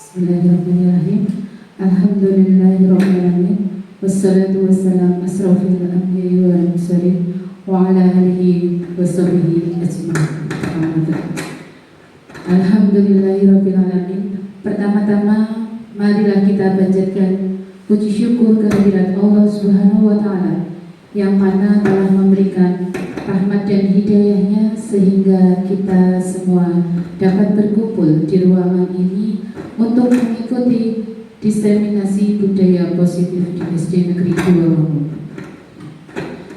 Bismillahirrahmanirrahim. Alhamdulillahirrahmanirrahim. Wassalatu wassalamu asrafil anbiya'i wal mursalin wa ala alihi wa sahbihi ajma'in. Alhamdulillahirabbil alamin. Pertama-tama marilah kita panjatkan puji syukur kehadirat Allah Subhanahu wa taala yang mana telah memberikan rahmat dan hidayahnya sehingga kita semua dapat berkumpul di ruangan ini untuk mengikuti diseminasi budaya positif di SD Negeri 2 Wangun.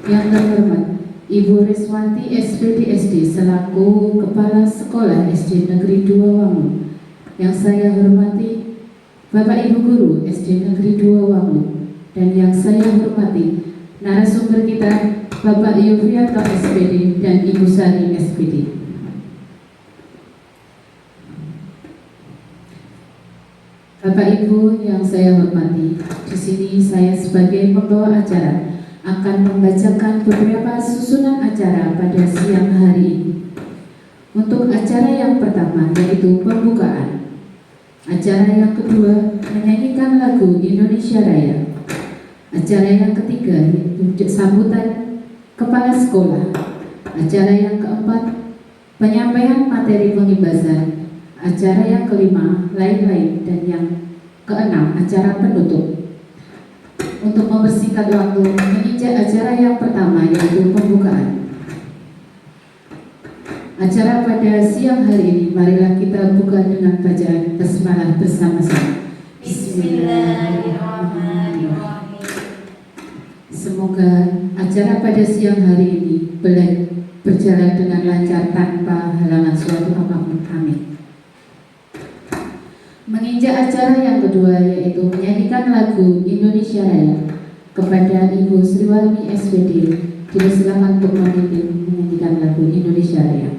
Yang terhormat Ibu Reswanti SPD SD selaku Kepala Sekolah SD Negeri 2 Wangun. Yang saya hormati Bapak Ibu Guru SD Negeri 2 Wangun. Dan yang saya hormati narasumber kita Bapak Yufianto SPD dan Ibu Sari SPD. Bapak Ibu yang saya hormati, di sini saya sebagai pembawa acara akan membacakan beberapa susunan acara pada siang hari ini. Untuk acara yang pertama yaitu pembukaan. Acara yang kedua menyanyikan lagu Indonesia Raya. Acara yang ketiga yaitu sambutan kepala sekolah. Acara yang keempat penyampaian materi pengibasan. Acara yang kelima lain-lain, dan yang keenam acara penutup. Untuk membersihkan waktu menginjak acara yang pertama yaitu pembukaan. Acara pada siang hari ini marilah kita buka dengan bacaan basmalah bersama-sama. Bismillahirrahmanirrahim. Semoga acara pada siang hari ini berjalan dengan lancar tanpa halangan suatu apapun. Amin. Menginjak acara yang kedua yaitu menyanyikan lagu Indonesia Raya. Kepada Ibu Sriwani SPD dipersilakan untuk memimpin menyanyikan lagu Indonesia Raya.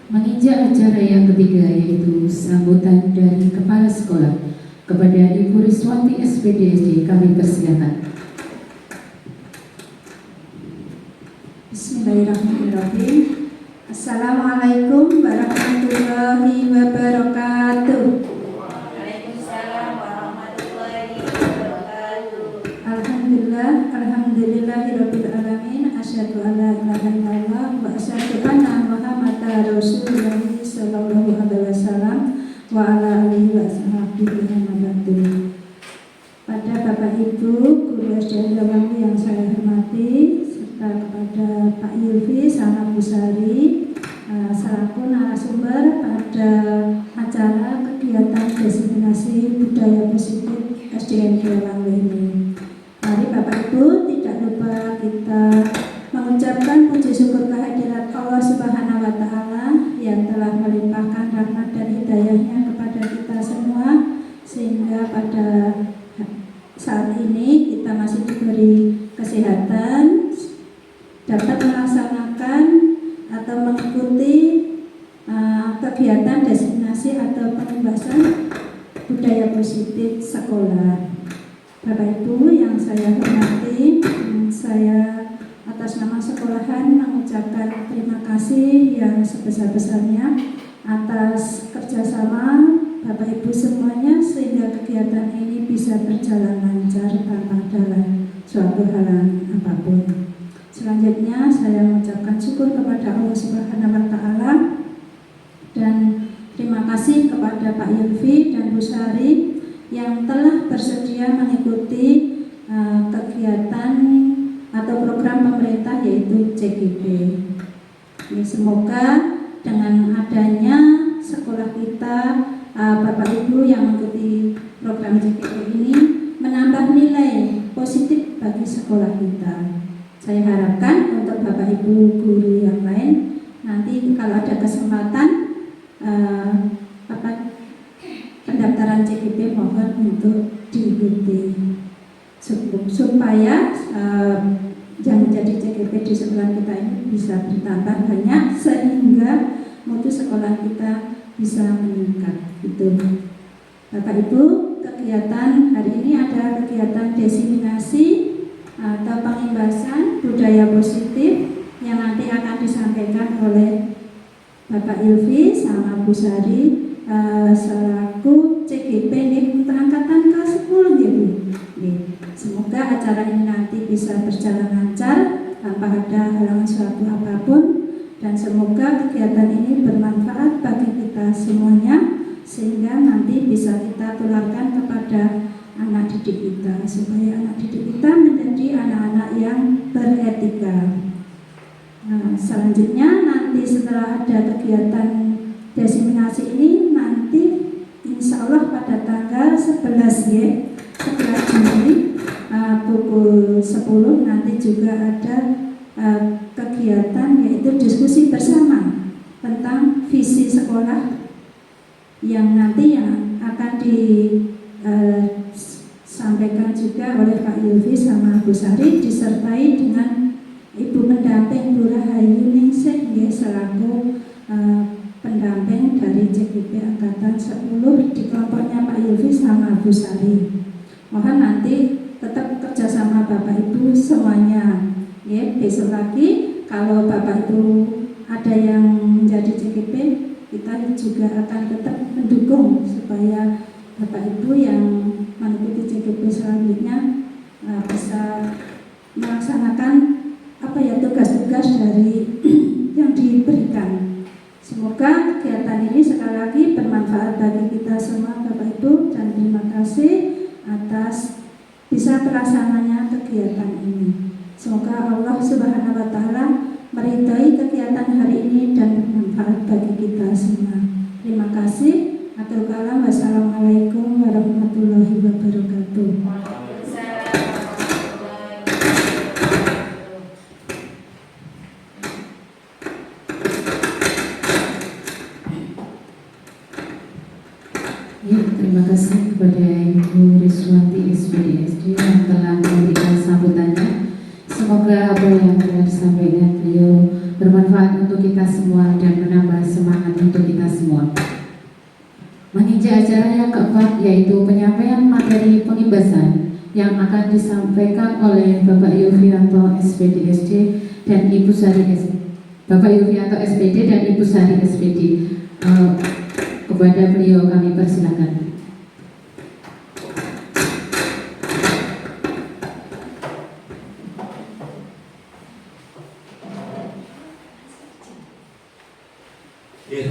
Menginjak acara yang ketiga yaitu sambutan dari kepala sekolah. Kepada Ibu Riswanti SPD kami persilakan. Bismillahirrahmanirrahim. Assalamualaikum warahmatullahi wabarakatuh. Waalaikumsalam warahmatullahi wabarakatuh. Alhamdulillahirabbil alamin. Asyhadu an la ilaha illallah wa asyhadu anna Muhammadar Rasulullah sallallahu alaihi wasallam wa ala alihi wa sahbihi selaku narasumber pada acara kegiatan diseminasi budaya positif SDN Gerawang ini. Mari Bapak Ibu tidak lupa kita mengucapkan puji syukur kehadirat Allah Subhanahu wa Ta'ala yang telah melimpahkan rahmat dan hidayahnya kepada kita semua, sehingga pada saat ini kita masih diberi kesehatan, dapat melaksanakan atau mengikuti kegiatan diseminasi atau pembahasan budaya positif sekolah. Bapak Ibu yang saya hormati, saya atas nama sekolahan mengucapkan terima kasih yang sebesar-besarnya atas kerjasama Bapak Ibu semuanya, sehingga kegiatan ini bisa berjalan lancar tanpa ada suatu halangan apapun. Selanjutnya saya mengucapkan syukur kepada Allah Subhanahu wa Ta'ala dan terima kasih kepada Pak Yulfi dan Bu Sari yang telah bersedia mengikuti kegiatan atau program pemerintah yaitu CGP. Semoga dengan adanya sekolah kita, Bapak Ibu yang mengikuti program CGP ini menambah nilai positif bagi sekolah kita. Saya harapkan untuk Bapak Ibu guru yang lain nanti kalau ada kesempatan pendaftaran CGP mohon untuk diikuti supaya yang menjadi CGP di sekolah kita ini bisa bertambah banyak sehingga mutu sekolah kita bisa meningkat. Itu Bapak Ibu, kegiatan hari ini ada kegiatan diseminasi atau pengimbasan budaya positif yang nanti akan disampaikan oleh Bapak Ilvi sama Bu Sari selaku CGP untuk angkatan ke-10 ya Bu. Semoga acara ini nanti bisa berjalan lancar tanpa ada halangan suatu apapun, dan semoga kegiatan ini bermanfaat bagi kita semuanya sehingga nanti bisa kita tularkan kepada anak didik kita supaya anak didik kita menjadi anak-anak yang beretika. Selanjutnya nanti setelah ada kegiatan diseminasi ini nanti insya Allah pada tanggal 11 ya, 11 Juni pukul 10 nanti juga ada kegiatan yaitu diskusi bersama tentang visi sekolah yang nanti yang akan disampaikan juga oleh Pak Yulfi sama Bu Sari disertai dengan Ibu pendamping Bu Rahayu Ningsih selaku pendamping dari CGP Angkatan 10 di kelompoknya Pak Yulfi sama Bu Sari. Mohon nanti tetap kerjasama Bapak Ibu semuanya ya. Besok lagi kalau Bapak Ibu ada yang menjadi CGP, kita juga akan tetap mendukung supaya Bapak Ibu yang mengikuti CGP selanjutnya bisa melaksanakan tugas-tugas dari yang diberikan. Semoga kegiatan ini sekali lagi bermanfaat bagi kita semua Bapak Ibu, dan terima kasih atas bisa pelaksananya kegiatan ini. Semoga Allah Subhanahu wa Ta'ala meridai kegiatan hari ini dan bermanfaat bagi kita semua. Terima kasih. Atur kalam. Wassalamualaikum warahmatullahi wabarakatuh. Ya, terima kasih kepada Ibu Riswanti SPDSD yang telah memberikan sambutannya. Semoga apa yang telah disampaikan beliau bermanfaat untuk kita semua dan menambah semangat untuk kita semua. Menginjak acara yang keempat yaitu penyampaian materi pengimbasan yang akan disampaikan oleh Bapak Yufianto SPDSD dan Ibu Sari Bapak Yufianto SPD dan Ibu Sari SPD. Kepada beliau kami persilakan.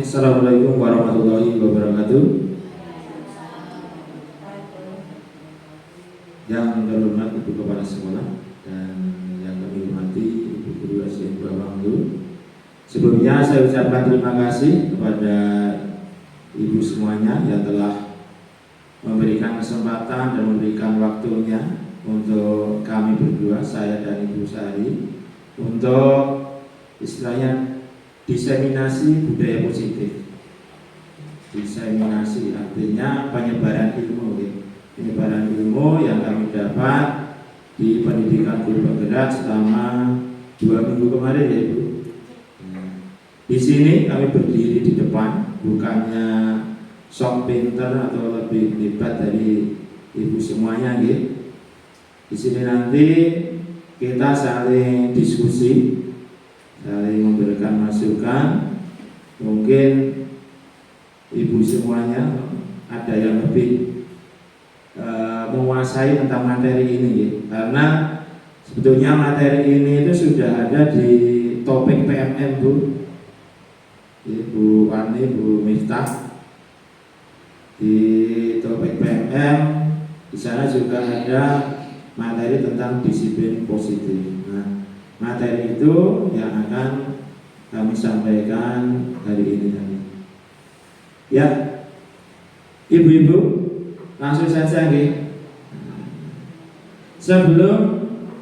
Assalamualaikum warahmatullahi wabarakatuh. Yang terhormat Ibu Kepala Sekolah dan yang kami hormati Ibu Guru SDN Gerawang, Sebelumnya saya ucapkan terima kasih kepada ibu semuanya yang telah memberikan kesempatan dan memberikan waktunya untuk kami berdua, saya dan Ibu Sari, untuk istilahnya diseminasi budaya positif. Diseminasi artinya penyebaran ilmu, ya. Penyebaran ilmu yang kami dapat di pendidikan guru penggerak selama 2 minggu kemarin, ya Ibu. Di sini kami berdiri di depan, bukannya sok pinter atau lebih hebat dari ibu semuanya, gitu. Di sini nanti kita saling diskusi, saling memberikan masukan. Mungkin ibu semuanya ada yang lebih menguasai tentang materi ini, gitu. Karena sebetulnya materi ini itu sudah ada di topik PMM, Bu. Ibu Wani, Bu Miftah, di topik PMM di sana juga ada materi tentang disiplin positif. Nah, materi itu yang akan kami sampaikan hari ini tadi. Ya, ibu-ibu, langsung saja, nggih. Sebelum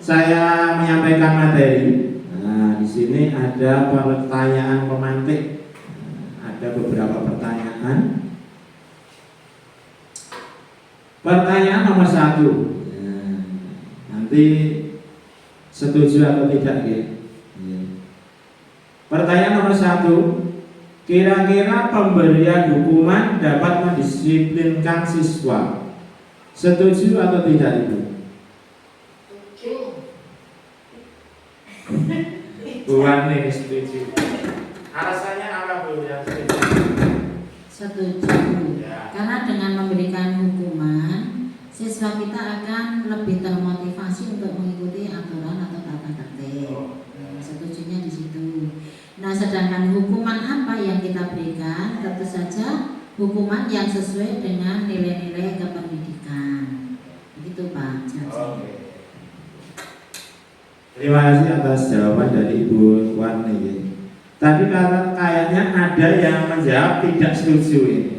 saya menyampaikan materi, nah di sini ada pertanyaan pemantik. Ada beberapa pertanyaan. Pertanyaan nomor 1. Nanti setuju atau tidak, ya? Pertanyaan nomor 1. Kira-kira pemberian hukuman dapat mendisiplinkan siswa. Setuju atau tidak, Ibu? Bukan nih, setuju. Alasannya apa, Bu? Yang setuju? Setuju. Ya. Karena dengan memberikan hukuman, siswa kita akan lebih termotivasi untuk mengikuti aturan atau tata tertib. Setujunya di situ. Nah, sedangkan hukuman apa yang kita berikan? Tentu saja hukuman yang sesuai dengan nilai-nilai kependidikan. Begitu, Pak. Oke. Terima kasih atas jawaban dari Ibu Warni. Tadi kayaknya ada yang menjawab tidak setuju ini.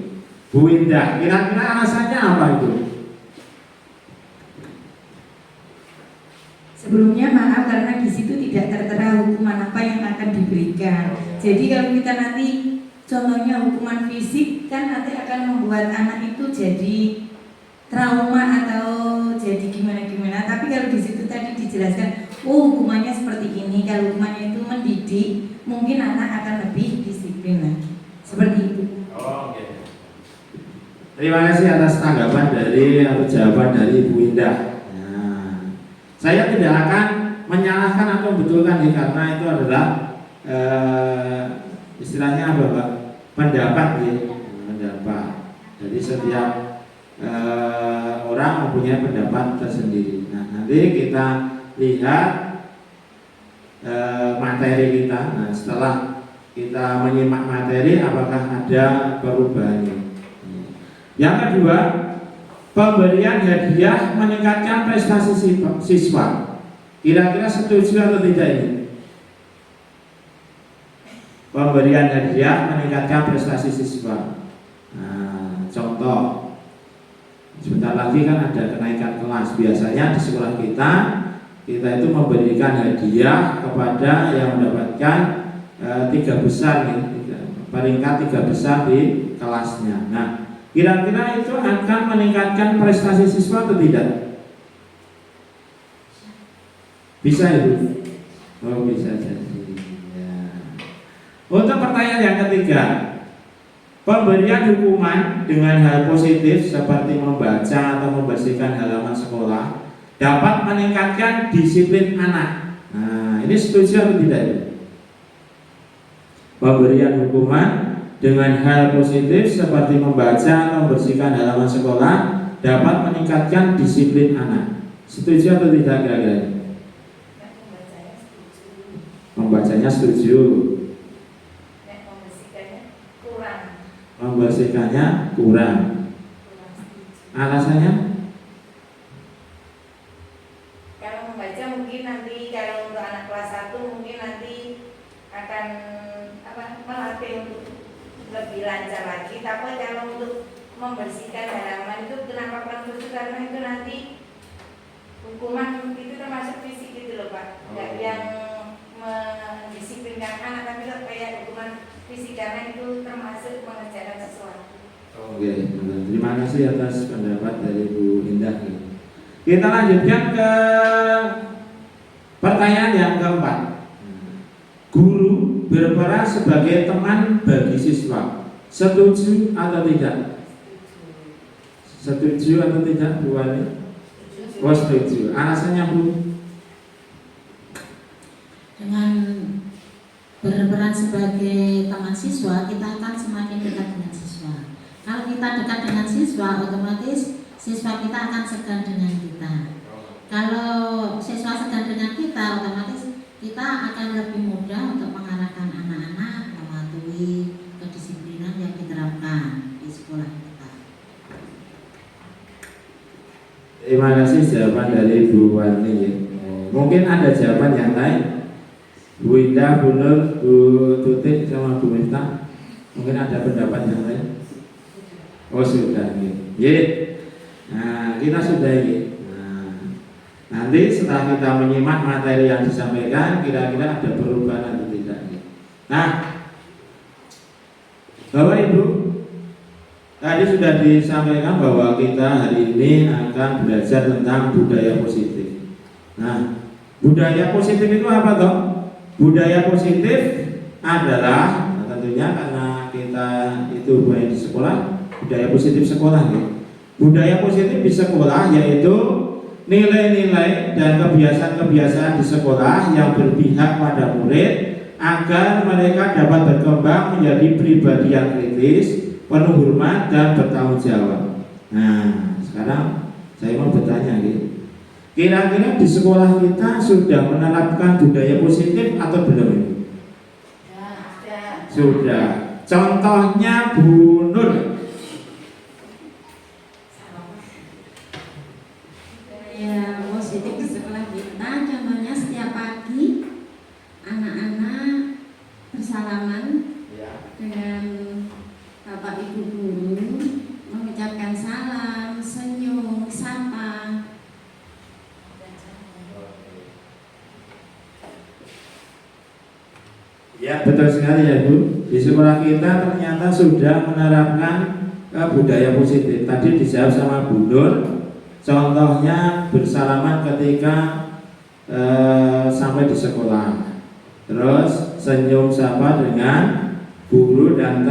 Bu Indah, kira-kira alasannya apa itu? Sebelumnya maaf karena di situ tidak tertera hukuman apa yang akan diberikan. Jadi kalau kita nanti contohnya hukuman fisik kan nanti akan membuat anak itu jadi trauma atau jadi gimana-gimana. Tapi kalau di situ tadi dijelaskan, oh hukumannya seperti ini. Kalau hukumannya itu mendidik, mungkin anak akan lebih disiplin lagi. Seperti itu. Oke. Terima kasih atas tanggapan dari atau jawaban dari Ibu Indah. Nah, saya tidak akan menyalahkan atau membetulkan ya, karena itu adalah istilahnya apa, Pak? Pendapat ya, pendapat. Jadi setiap orang mempunyai pendapat tersendiri. Nah, nanti kita lihat materi kita. Nah, setelah kita menyimak materi, apakah ada perubahannya? Yang kedua, pemberian hadiah meningkatkan prestasi siswa. Kira-kira setuju atau tidak ini? Pemberian hadiah meningkatkan prestasi siswa. Nah, contoh, sebentar lagi kan ada kenaikan kelas. Biasanya di sekolah kita itu memberikan hadiah kepada yang mendapatkan 3 besar, peringkat 3 besar di kelasnya. Nah, kira-kira itu akan meningkatkan prestasi siswa atau tidak? Bisa Ibu? Oh, bisa jadi. Ya. Untuk pertanyaan yang ketiga, pemberian hukuman dengan hal positif seperti membaca atau membersihkan halaman sekolah dapat meningkatkan disiplin anak. Nah, ini setuju atau tidak Ibu? Pemberian hukuman dengan hal positif seperti membaca atau membersihkan halaman sekolah dapat meningkatkan disiplin anak. Setuju atau tidak kira-kira? Membacanya setuju. Membersihkannya kurang. Alasannya? Kalau membaca mungkin nanti kalau untuk anak kelas 1 mungkin nanti akan lebih lancar lagi. Tapi kalau untuk membersihkan halaman itu kenapa kurang khusus, karena itu nanti hukuman itu termasuk fisik gitu loh Pak, nggak yang mendisiplinkan anak, tapi kayak hukuman fisik karena itu termasuk mengerjakan sesuatu. Oke, terima kasih atas pendapat dari Bu Indah. Kita lanjutkan ke pertanyaan yang keempat. Guru berperan sebagai teman bagi siswa. Setuju atau tidak? Setuju atau tidak Bu Wali? Oh, setuju. Alasannya Bu? Dengan berperan sebagai teman siswa, kita akan semakin dekat dengan siswa. Kalau kita dekat dengan siswa, otomatis siswa kita akan segan dengan kita. Kalau siswa segan dengan kita, otomatis kita akan lebih mudah untuk mengarahkan anak-anak mematuhi kedisiplinan yang diterapkan di sekolah kita. Terima kasih jawaban dari Bu Wani. Mungkin ada jawaban yang lain. Bu Indah, Bu Nur, Bu Tutik, sama Bu Miftah. Mungkin ada pendapat yang lain. Oh sudah, ya. Nah, kita sudah ini. Nanti setelah kita menyimak materi yang disampaikan, kira-kira ada perubahan atau tidak. Nah, Bapak Ibu, tadi sudah disampaikan bahwa kita hari ini akan belajar tentang budaya positif. Nah, budaya positif itu apa toh? Budaya positif adalah, tentunya karena kita itu banyak di sekolah, budaya positif sekolah ya. Budaya positif di sekolah yaitu nilai-nilai dan kebiasaan-kebiasaan di sekolah yang berpihak pada murid agar mereka dapat berkembang menjadi pribadi yang kritis, penuh hormat dan bertanggung jawab. Nah, sekarang saya mau bertanya gitu. Kira-kira di sekolah kita sudah menerapkan budaya positif atau belum? Sudah. Contohnya Bu Nur. Ya, positif di sekolah kita, contohnya setiap pagi anak-anak bersalaman dengan Bapak Ibu guru, mengucapkan salam, senyum, sapa. Ya, betul sekali ya Bu. Di sekolah kita ternyata sudah menerapkan budaya positif. Tadi dijawab sama Bu Nur. Contohnya bersalaman ketika sampai di sekolah. Terus senyum sapa dengan guru dan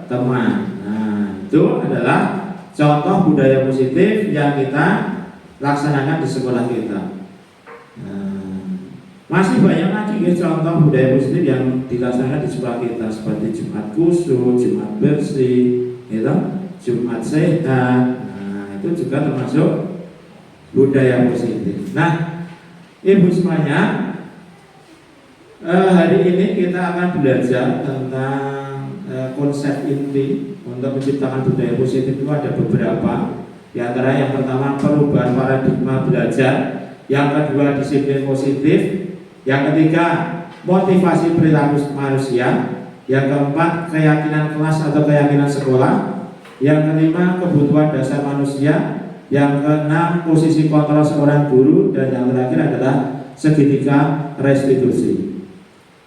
teman. Nah, itu adalah contoh budaya positif yang kita laksanakan di sekolah kita. Masih banyak lagi ya contoh budaya positif yang dilaksanakan di sekolah kita, seperti Jumat Khusyuk, Jumat Bersih, gitu, Jumat Sehat. Nah, itu juga termasuk budaya positif. Nah, Ibu semuanya, hari ini kita akan belajar tentang konsep inti untuk menciptakan budaya positif. Itu ada beberapa. Di antara yang pertama perubahan paradigma belajar, yang kedua disiplin positif, yang ketiga motivasi perilaku manusia, yang keempat keyakinan kelas atau keyakinan sekolah, yang kelima kebutuhan dasar manusia, yang keenam posisi kontrol seorang guru, dan yang terakhir adalah segitiga restitusi.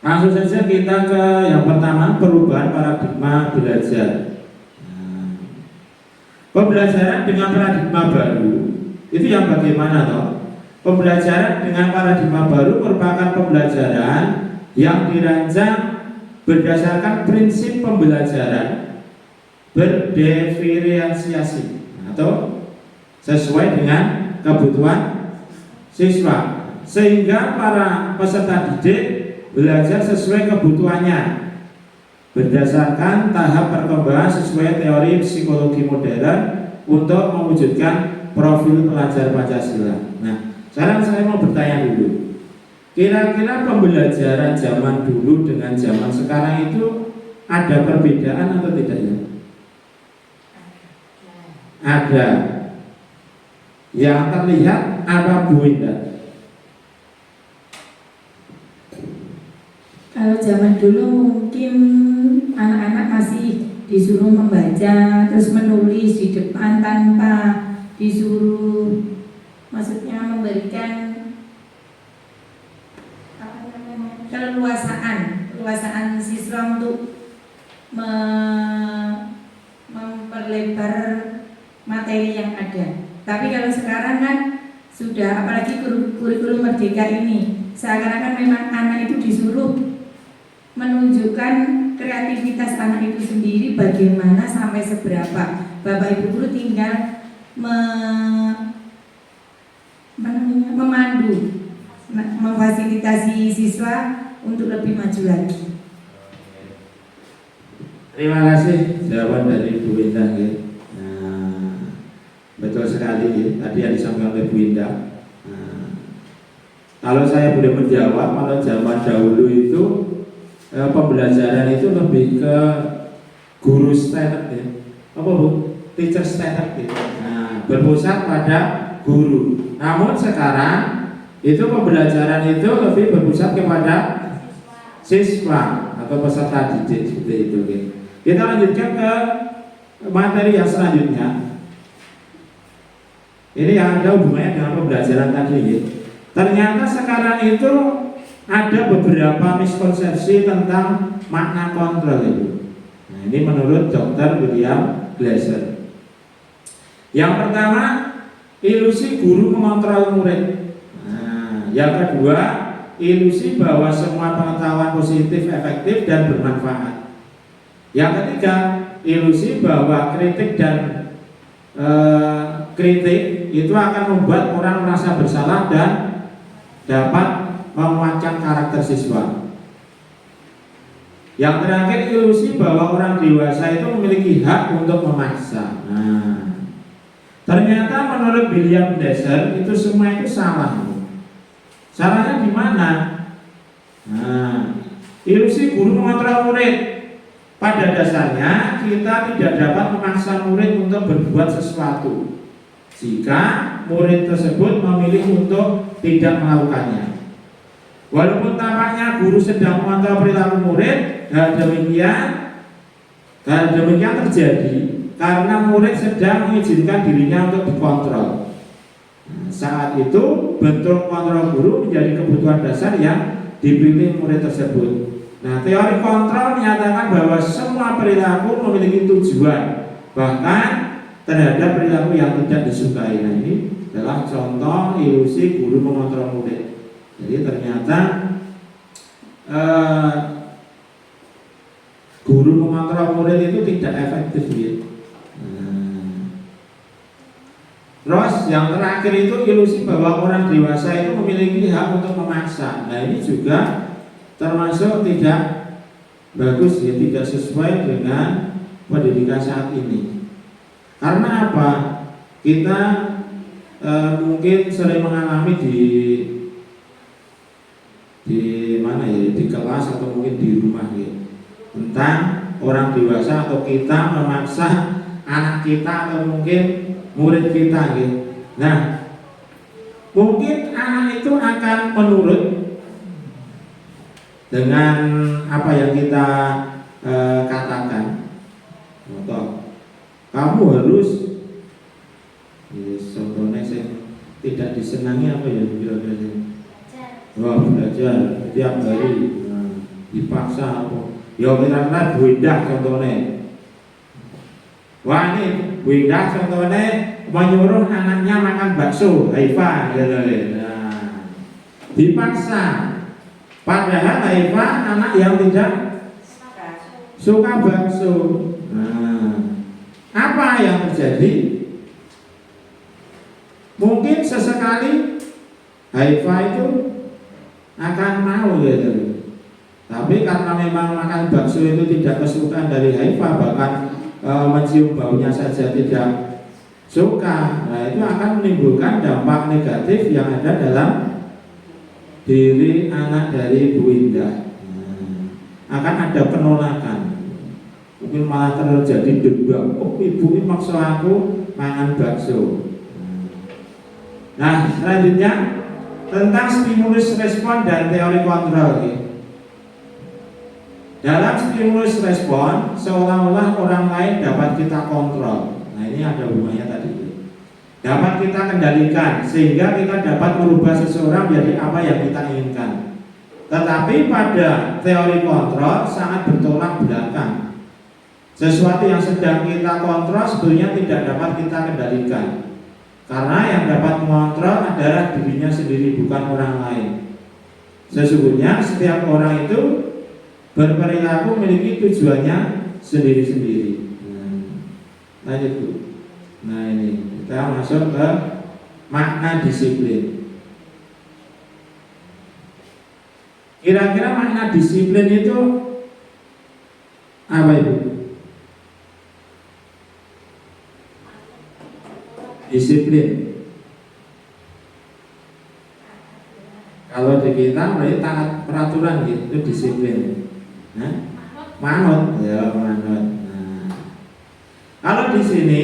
Langsung saja kita ke yang pertama, perubahan paradigma belajar. Pembelajaran dengan paradigma baru itu yang bagaimana toh? Pembelajaran dengan paradigma baru merupakan pembelajaran yang dirancang berdasarkan prinsip pembelajaran berdiferensiasi atau sesuai dengan kebutuhan siswa, sehingga para peserta didik belajar sesuai kebutuhannya berdasarkan tahap perkembangan sesuai teori psikologi modern untuk mewujudkan profil pelajar Pancasila. Nah, sekarang saya mau bertanya dulu, kira-kira pembelajaran zaman dulu dengan zaman sekarang itu ada perbedaan atau tidak ya? Ada. Yang terlihat apa Bu Indah? Kalau zaman dulu mungkin anak-anak masih disuruh membaca terus menulis di depan tanpa disuruh, maksudnya memberikan apa namanya, keleluasaan siswa untuk memperlebar materi yang ada. Tapi kalau sekarang kan sudah, apalagi kurikulum merdeka ini, seakan-akan memang anak itu disuruh menunjukkan kreativitas anak itu sendiri bagaimana sampai seberapa. Bapak Ibu guru tinggal memandu, memfasilitasi siswa untuk lebih maju lagi. Terima kasih jawaban dari Bu Indah ya. Nah, betul sekali ya, tadi yang disampaikan oleh Bu Indah. Nah, kalau saya boleh menjawab, kalau zaman dahulu itu pembelajaran itu lebih ke guru standar ya, apa Bu? Teacher standard gitu. Nah, berpusat pada guru. Namun sekarang itu pembelajaran itu lebih berpusat kepada siswa atau peserta didik seperti itu. Gitu. Kita lanjutkan ke materi yang selanjutnya. Ini yang ada hubungannya dengan pembelajaran tadi. Gitu. Ternyata sekarang itu ada beberapa miskonsepsi tentang makna kontrol itu. Nah, ini menurut Dr. William Glasser. Yang pertama, ilusi guru mengontrol murid. Nah, yang kedua, ilusi bahwa semua pengetahuan positif, efektif, dan bermanfaat. Yang ketiga, ilusi bahwa kritik dan kritik itu akan membuat orang merasa bersalah dan dapat menguatkan karakter siswa. Yang terakhir, ilusi bahwa orang dewasa itu memiliki hak untuk memaksa. Nah, ternyata menurut William Glasser itu semua itu salah. Salahnya di mana? Nah, ilusi guru mengontrol murid. Pada dasarnya kita tidak dapat memaksa murid untuk berbuat sesuatu jika murid tersebut memilih untuk tidak melakukannya. Walaupun tampaknya guru sedang mengontrol perilaku murid, hal demikian terjadi karena murid sedang mengizinkan dirinya untuk dikontrol. Nah, saat itu bentuk kontrol guru menjadi kebutuhan dasar yang dipilih murid tersebut. Nah, teori kontrol menyatakan bahwa semua perilaku memiliki tujuan, bahkan terhadap perilaku yang tidak disukai. Nah, ini adalah contoh ilusi guru mengontrol murid. Jadi ternyata guru mengontrol murid itu tidak efektif gitu. Terus yang terakhir itu ilusi bahwa orang dewasa itu memiliki hak untuk memaksa. Nah, ini juga termasuk tidak bagus ya, tidak sesuai dengan pendidikan saat ini. Karena apa? Kita mungkin sering mengalami di mana ya, di kelas atau mungkin di rumah ya, tentang orang dewasa atau kita memaksa anak kita atau mungkin murid kita gitu. Nah, mungkin anak itu akan menurut dengan apa yang kita katakan. Contoh, kamu harus contohnya saya tidak disenangi apa ya kira-kira. Wah, belajar tiap hari dipaksa apa. Ya kira-kira Bu Indah contohnya. Wah, ini Bu Indah contohnya menyuruh anaknya makan bakso, Haifa gitu. Nah, dipaksa. Padahal Haifa anak yang tidak suka bakso. Nah, apa yang terjadi? Mungkin sesekali Haifa itu akan mau gitu. Tapi karena memang makan bakso itu tidak kesukaan dari Haifa, bahkan mencium baunya saja tidak suka. Nah, itu akan menimbulkan dampak negatif yang ada dalam diri anak dari Bu Indah. Akan ada penolakan, mungkin malah terjadi dendam. Oh, ibu ini maksud aku makan bakso. Nah, selanjutnya tentang stimulus respon dan teori kontrol. Dalam stimulus respon, seolah-olah orang lain dapat kita kontrol. Nah, ini ada hubungannya tadi. Dapat kita kendalikan, sehingga kita dapat merubah seseorang menjadi apa yang kita inginkan. Tetapi pada teori kontrol sangat bertolak belakang. Sesuatu yang sedang kita kontrol sebetulnya tidak dapat kita kendalikan. Karena yang dapat mengontrol adalah dirinya sendiri, bukan orang lain. Sesungguhnya setiap orang itu berperilaku memiliki tujuannya sendiri-sendiri. Lanjut Bu. Nah ini kita masuk ke makna disiplin. Kira-kira makna disiplin itu apa Ibu? Disiplin. Kalau di kita berarti taat peraturan gitu, itu disiplin. Nah, manut, ya manut. Nah, kalau di sini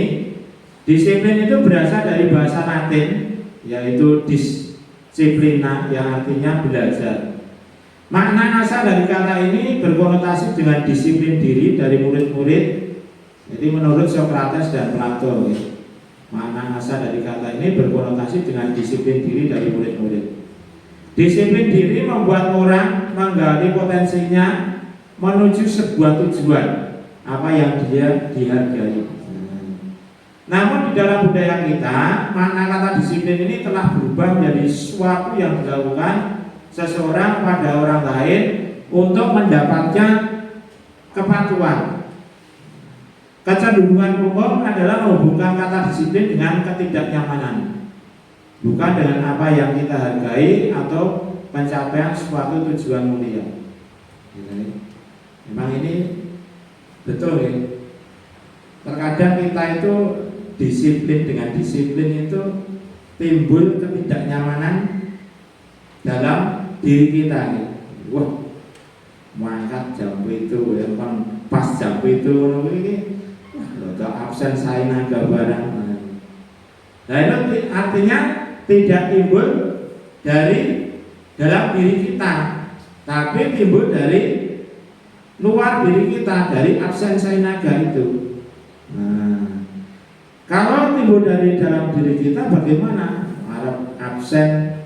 disiplin itu berasal dari bahasa Latin, yaitu disciplina, yang artinya belajar. Makna asal dari kata ini berkonotasi dengan disiplin diri dari murid-murid. Jadi menurut Socrates dan Plato, ya. Makna asal dari kata ini berkonotasi dengan disiplin diri dari murid-murid. Disiplin diri membuat orang menggali potensinya menuju sebuah tujuan apa yang dia dihargai. Namun di dalam budaya kita, makna kata disiplin ini telah berubah menjadi sesuatu yang dilakukan seseorang pada orang lain untuk mendapatkan kepatuhan. Kecenderungan umum adalah menghubungkan kata disiplin dengan ketidaknyamanan, bukan dengan apa yang kita hargai atau pencapaian suatu tujuan mulia. Memang ini betul ya. Terkadang kita itu disiplin, dengan disiplin itu timbul ketidaknyamanan dalam diri kita. Wah, mangkat jam itu ya, pas jam itu ini udah absen saya naga barang. Nah itu artinya tidak timbul dari dalam diri kita, tapi timbul dari luar diri kita, dari absen saya naga itu. Nah, kalau timbul dari dalam diri kita bagaimana? Harap absen,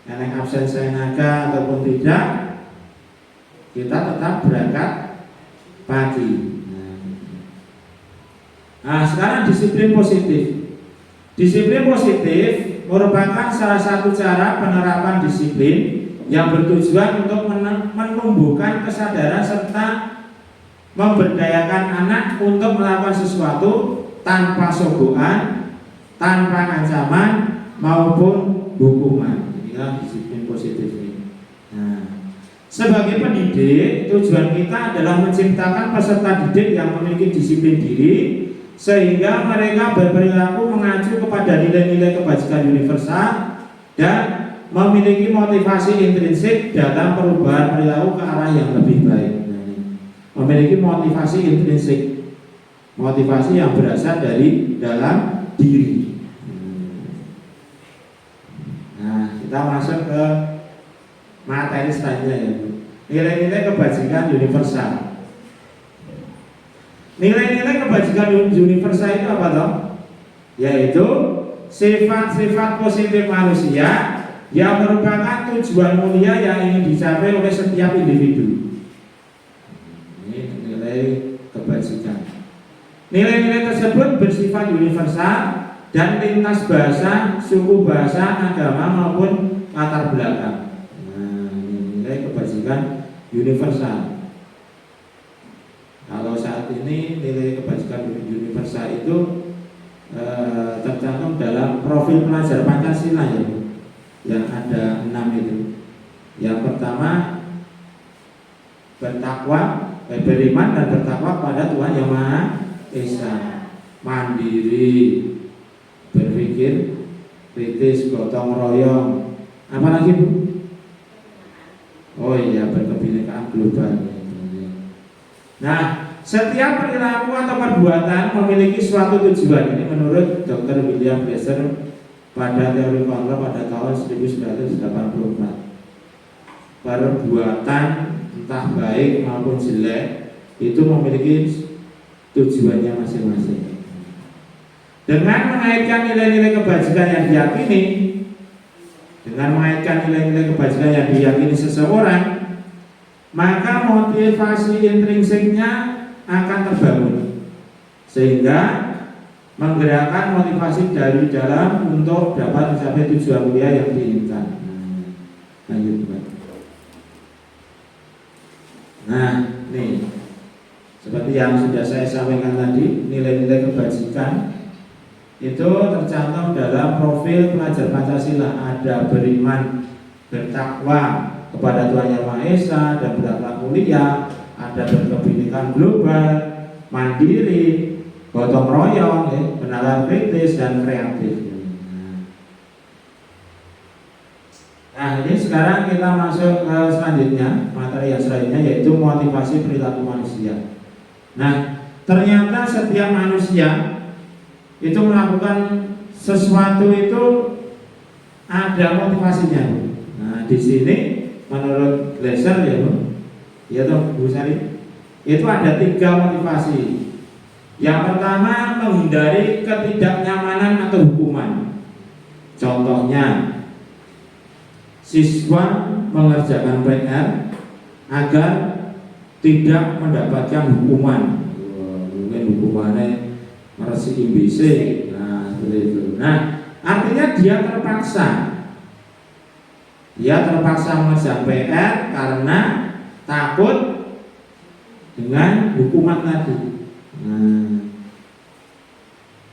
yang absen saya naga ataupun tidak, kita tetap berangkat pagi. Nah, sekarang disiplin positif. Disiplin positif merupakan salah satu cara penerapan disiplin yang bertujuan untuk menumbuhkan kesadaran serta memberdayakan anak untuk melakukan sesuatu tanpa sogokan, tanpa ancaman maupun hukuman. Inilah disiplin positif ini. Nah, sebagai pendidik, tujuan kita adalah menciptakan peserta didik yang memiliki disiplin diri, sehingga mereka berperilaku mengacu kepada nilai-nilai kebajikan universal dan memiliki motivasi intrinsik dalam perubahan perilaku ke arah yang lebih baik. Memiliki motivasi intrinsik, motivasi yang berasal dari dalam diri. Nah, kita masuk ke materi selanjutnya, ya. Nilai-nilai kebajikan universal. Nilai-nilai kebajikan universal itu apa toh? Yaitu sifat-sifat positif manusia yang merupakan tujuan mulia yang ingin dicapai oleh setiap individu. Ini nilai kebajikan. Nilai-nilai tersebut bersifat universal dan lintas bahasa, suku bahasa, agama maupun latar belakang. Nah, ini nilai kebajikan universal. Kalau saat ini nilai kebajikan universal itu tercantum dalam profil pelajar Pancasila, ya, yang ada 6 itu. Yang pertama, bertakwa, beriman dan bertakwa pada Tuhan Yang Maha Esa, mandiri, berpikir kritis, gotong royong, apa lagi Bu? Oh iya, berkebinekaan global. Nah, setiap perilaku atau perbuatan memiliki suatu tujuan. Ini menurut Dr. William Glasser pada teori kontrol pada tahun 1984. Perbuatan entah baik maupun jelek, itu memiliki tujuannya masing-masing. Dengan mengaitkan nilai-nilai kebajikan yang diyakini, yang diyakini seseorang, maka motivasi intrinsiknya akan terbangun, sehingga menggerakkan motivasi dari dalam untuk dapat mencapai tujuan mulia yang diinginkan. Lanjut, Pak. Nah, nih seperti yang sudah saya sampaikan tadi, nilai-nilai kebajikan itu tercantum dalam profil pelajar Pancasila. Ada beriman, bertakwa kepada Tuhan Yang Maha Esa dan berakhlak mulia, ada berkebinekaan global, mandiri, gotong royong, penalaran kritis dan kreatif. Nah, ini sekarang kita masuk ke selanjutnya, materi yang selanjutnya, yaitu motivasi perilaku manusia. Nah, ternyata setiap manusia itu melakukan sesuatu itu ada motivasinya. Nah, di sini menurut Glaser ya Bu Sari, itu ada 3 motivasi. Yang pertama, menghindari ketidaknyamanan atau hukuman. Contohnya, siswa mengerjakan PR agar tidak mendapatkan hukuman. Mungkin hukumannya meresi IBC. Nah, seperti itu. Nah, artinya dia terpaksa mengerjakan PR karena takut dengan hukuman tadi.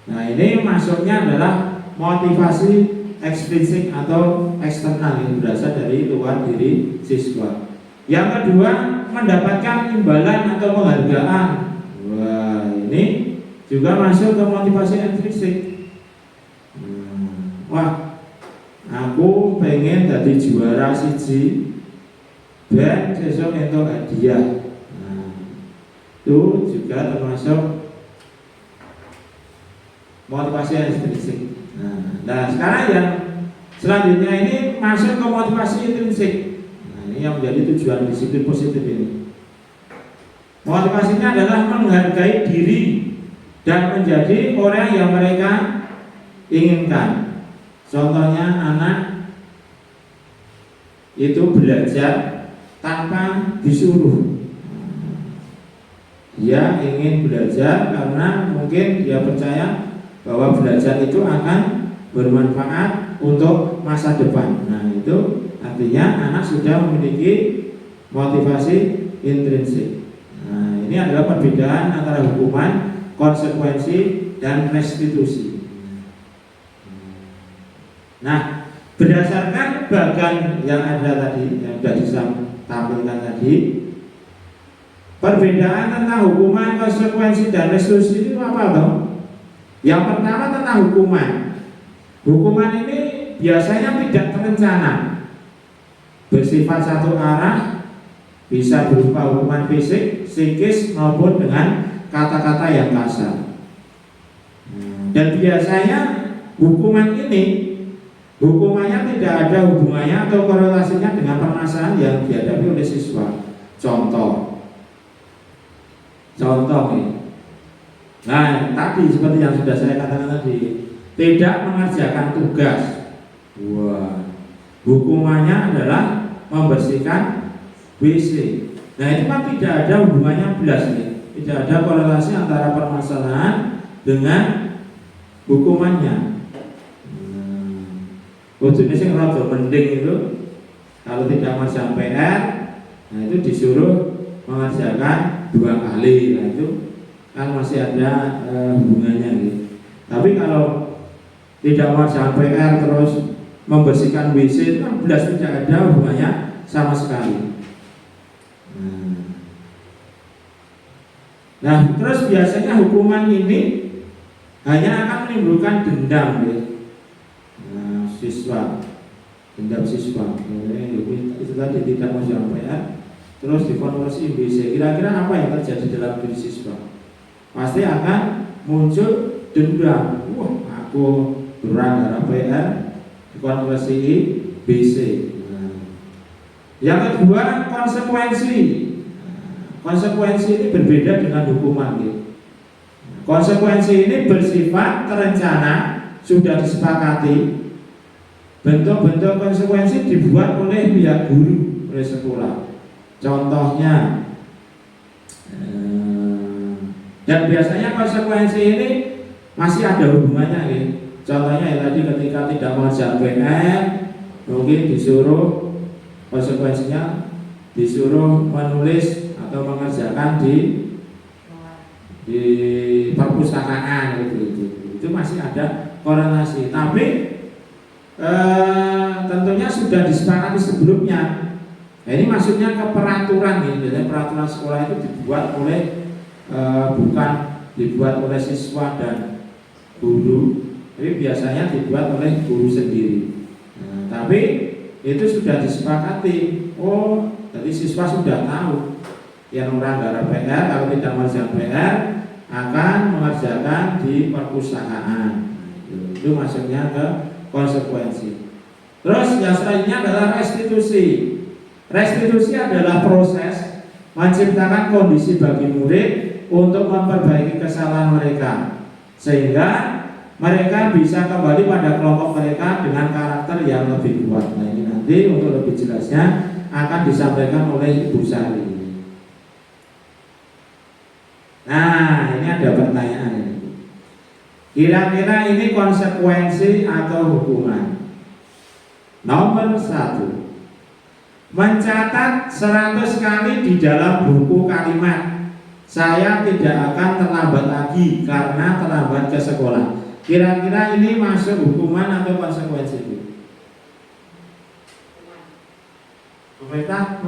Nah, ini masuknya adalah motivasi eksplisit atau eksternal yang berasal dari luar diri siswa. Yang kedua, mendapatkan imbalan atau penghargaan. Wah, ini juga masuk ke motivasi intrinsik. Wah, aku pengen jadi juara siji dan besok entuk hadiah. Itu juga termasuk motivasi intrinsik. Nah, sekarang yang selanjutnya ini masuk ke motivasi intrinsik. Nah, ini yang menjadi tujuan disiplin positif ini. Motivasinya adalah menghargai diri dan menjadi orang yang mereka inginkan. Contohnya, anak itu belajar tanpa disuruh. Dia ingin belajar karena mungkin dia percaya bahwa belajar itu akan bermanfaat untuk masa depan. Nah, itu artinya anak sudah memiliki motivasi intrinsik. Nah, ini adalah perbedaan antara hukuman, konsekuensi, dan restitusi. Nah, berdasarkan bagan yang ada tadi, yang sudah ditampilkan tadi, perbedaan tentang hukuman, konsekuensi, dan restitusi itu apa toh? Yang pertama tentang hukuman. Hukuman ini biasanya tidak terencana, bersifat satu arah, bisa berupa hukuman fisik, psikis, maupun dengan kata-kata yang kasar. Dan biasanya hukumannya tidak ada hubungannya atau korelasinya dengan permasalahan yang dihadapi oleh siswa. Contoh nih. Nah, tadi seperti yang sudah saya katakan tadi, tidak mengerjakan tugas. Wah, hukumannya adalah membersihkan WC. Nah, itu kan tidak ada hubungannya belas nih. Tidak ada korelasi antara permasalahan dengan hukumannya. Ujungnya sih rada mending itu kalau tidak mengerjakan PR, nah itu disuruh mengerjakan 2 kali. Nah, itu kan masih ada hubungannya gitu. Tapi kalau tidak mengerjakan PR terus membersihkan WC itu kan belas tidak ada hubungannya sama sekali. Nah, terus biasanya hukuman ini hanya akan menimbulkan dendam ya. Nah, dendam siswa. Itu tadi tidak mengerjakan PR terus dikonversi IBC. Kira-kira apa yang terjadi dalam diri siswa? Pasti akan muncul dendam. Wah, aku beranggar PR dikonversi IBC. Nah, Yang kedua, konsekuensi. Konsekuensi ini berbeda dengan hukuman gitu. Konsekuensi ini bersifat terencana, sudah disepakati. Bentuk-bentuk konsekuensi dibuat oleh pihak guru, oleh sekolah. Contohnya, dan biasanya konsekuensi ini masih ada hubungannya gitu. Contohnya ya tadi ketika tidak mengerjakan PR, mungkin disuruh, konsekuensinya disuruh menulis atau mengerjakan di perpustakaan gitu. Itu masih ada korelasi. Tapi tentunya sudah disepakati sebelumnya. Nah, ini maksudnya ke peraturan gitu. Jadi peraturan sekolah itu dibuat oleh bukan dibuat oleh siswa dan guru, tapi biasanya dibuat oleh guru sendiri. Nah, tapi itu sudah disepakati. Oh, jadi siswa sudah tahu yang melanggar PR kalau tidak mengerjakan PR akan mengerjakan di perpustakaan. Itu maksudnya ke konsekuensi. Terus yang selanjutnya adalah restitusi. Restitusi adalah proses menciptakan kondisi bagi murid untuk memperbaiki kesalahan mereka sehingga mereka bisa kembali pada kelompok mereka dengan karakter yang lebih kuat. Nah, ini nanti untuk lebih jelasnya akan disampaikan oleh Ibu Sari. Nah, ini ada pertanyaan ini. Kira-kira ini konsekuensi atau hukuman? Nomor 1, mencatat 100 kali di dalam buku kalimat saya tidak akan terlambat lagi karena terlambat ke sekolah. Kira-kira ini masuk hukuman atau konsekuensi? Pemerintah,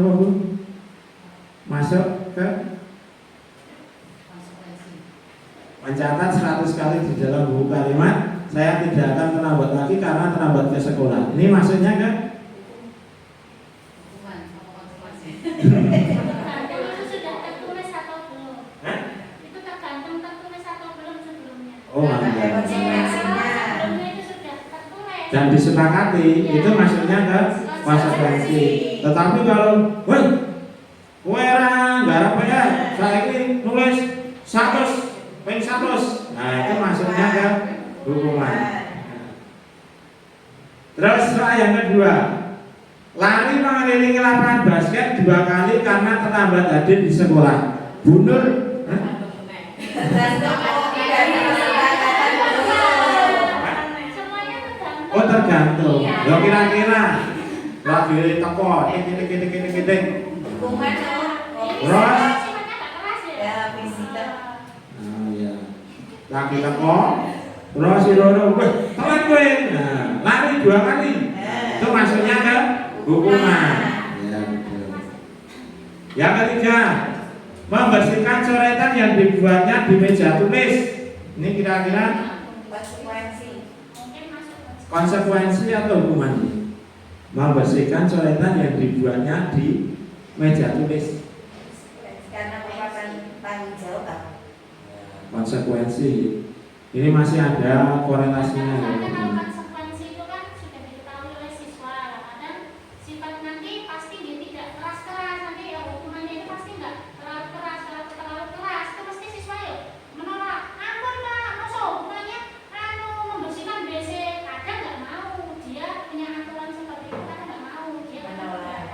masuk ke mencatat 100 kali di dalam buku kalimat saya tidak akan terlambat lagi karena terlambat ke sekolah. Ini maksudnya kan? Itu sudah tertulis atau belum? Itu tergantung tertulis atau belum sebelumnya. Oh, enggak. Sebelumnya itu sudah tertulis. Dan disepakati, itu maksudnya ke konsekuensi. Tetapi kalau, woi, kowe ra garap ya, saya ini nulis 100 100. Nah, itu maksudnya ke hukuman. Terus yang kedua, lari mengelilingi lapangan basket 2 kali karena terlambat hadir di sekolah. Bunur? Oh, tergantung. Lo kira-kira lagi teko, titik. Terus? Lagi teko, terus si Roro, telat gue, lari 2 kali. Itu maksudnya kan hukuman. Ya, betul. Yang ketiga, membersihkan coretan yang dibuatnya di meja tulis. Ini kira-kira konsekuensi atau hukuman? Membersihkan coretan yang dibuatnya di meja tulis. Karena merupakan tanggung jawab. Konsekuensi. Ini masih ada korelasinya. Kalau konsekuensi itu kan sudah diketahui oleh siswa, dan sifat nanti pasti dia tidak keras-keras, nanti ya hukumannya itu pasti nggak terlalu keras. Kalau terlalu keras itu pasti siswa ya menolak. Ampun Pak, masa hukumannya membersihkan WC, kadang nggak mau. Dia punya aturan seperti itu, kadang nggak mau. Dia menolak.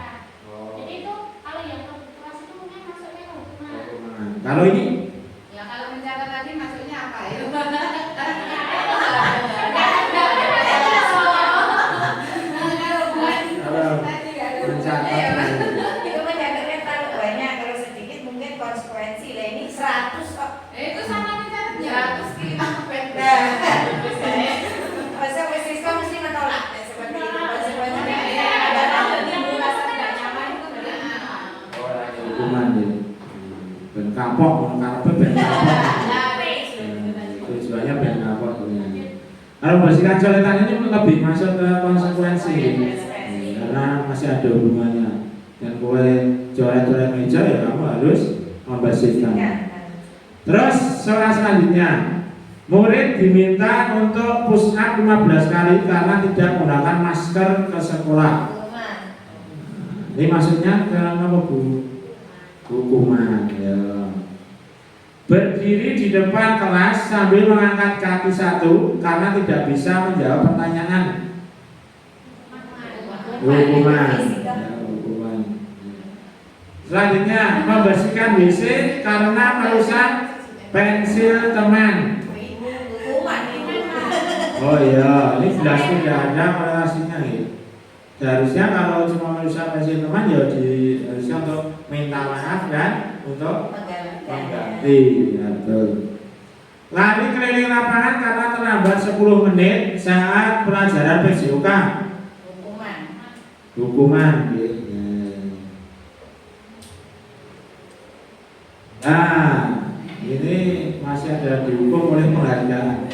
Jadi itu kalau yang keras itu mungkin masuknya ke hukuman. Kalau ini? Ya kalau mencatat tadi maksudnya apa ya? Itu mencatatnya terlalu banyak, kalau sedikit mungkin konsekuensi. Lah ini 100 kok. Itu sama mencatatnya 100 kali sampai. Masa siswa mesti menolak seperti itu. Konsekuensinya Ada tahu timbul rasa tidak nyaman itu benar. Hukuman ya. Ben kapok, karepe ben kapok. Tujuannya ben kapok. Kalau bersihkan coretan ini lebih masuk ke konsekuensi. Karena masih ada hubungannya. Dan kowe coret-coret meja ya kamu harus membersihkan. Terus soal selanjutnya, murid diminta untuk push up 15 kali karena tidak menggunakan masker ke sekolah. ini maksudnya karena apa Bu? Hukuman ya. Berdiri di depan kelas sambil mengangkat kaki satu karena tidak bisa menjawab pertanyaan. Hukuman. Ya, hukuman. Selanjutnya membersihkan WC karena merusak pensil teman. Oh iya, ini jelas tidak ada korelasinya gitu. Seharusnya kalau cuma merusak pensil teman ya harusnya untuk minta maaf dan untuk mengganti. Ya, betul. Lari keliling lapangan karena terlambat 10 menit saat pelajaran PJOK. Hukuman gitu. Nah, ini masih ada dihukum oleh penghargaan.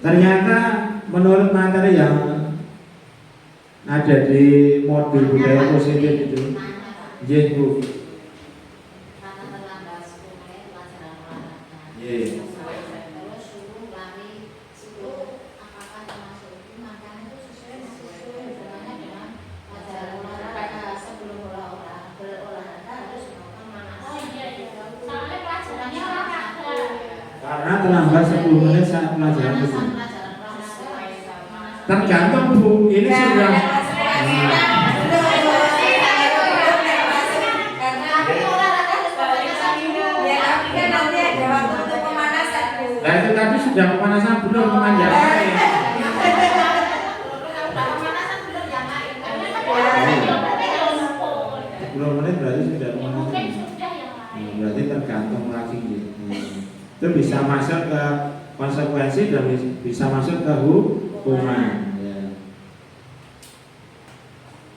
Ternyata menurut materi yang ada di modul budaya positif itu, yes Bu. Yes. Karena terlambat 10 menit saat pelajaran itu. Tergantung Bu, ini sudah nah itu tadi sudah pemanasan belum pemanjangan. 10 menit berarti sudah pemanasan. Berarti tergantung lagi gitu. Itu bisa masuk ke konsekuensi dan bisa masuk ke hukuman ya.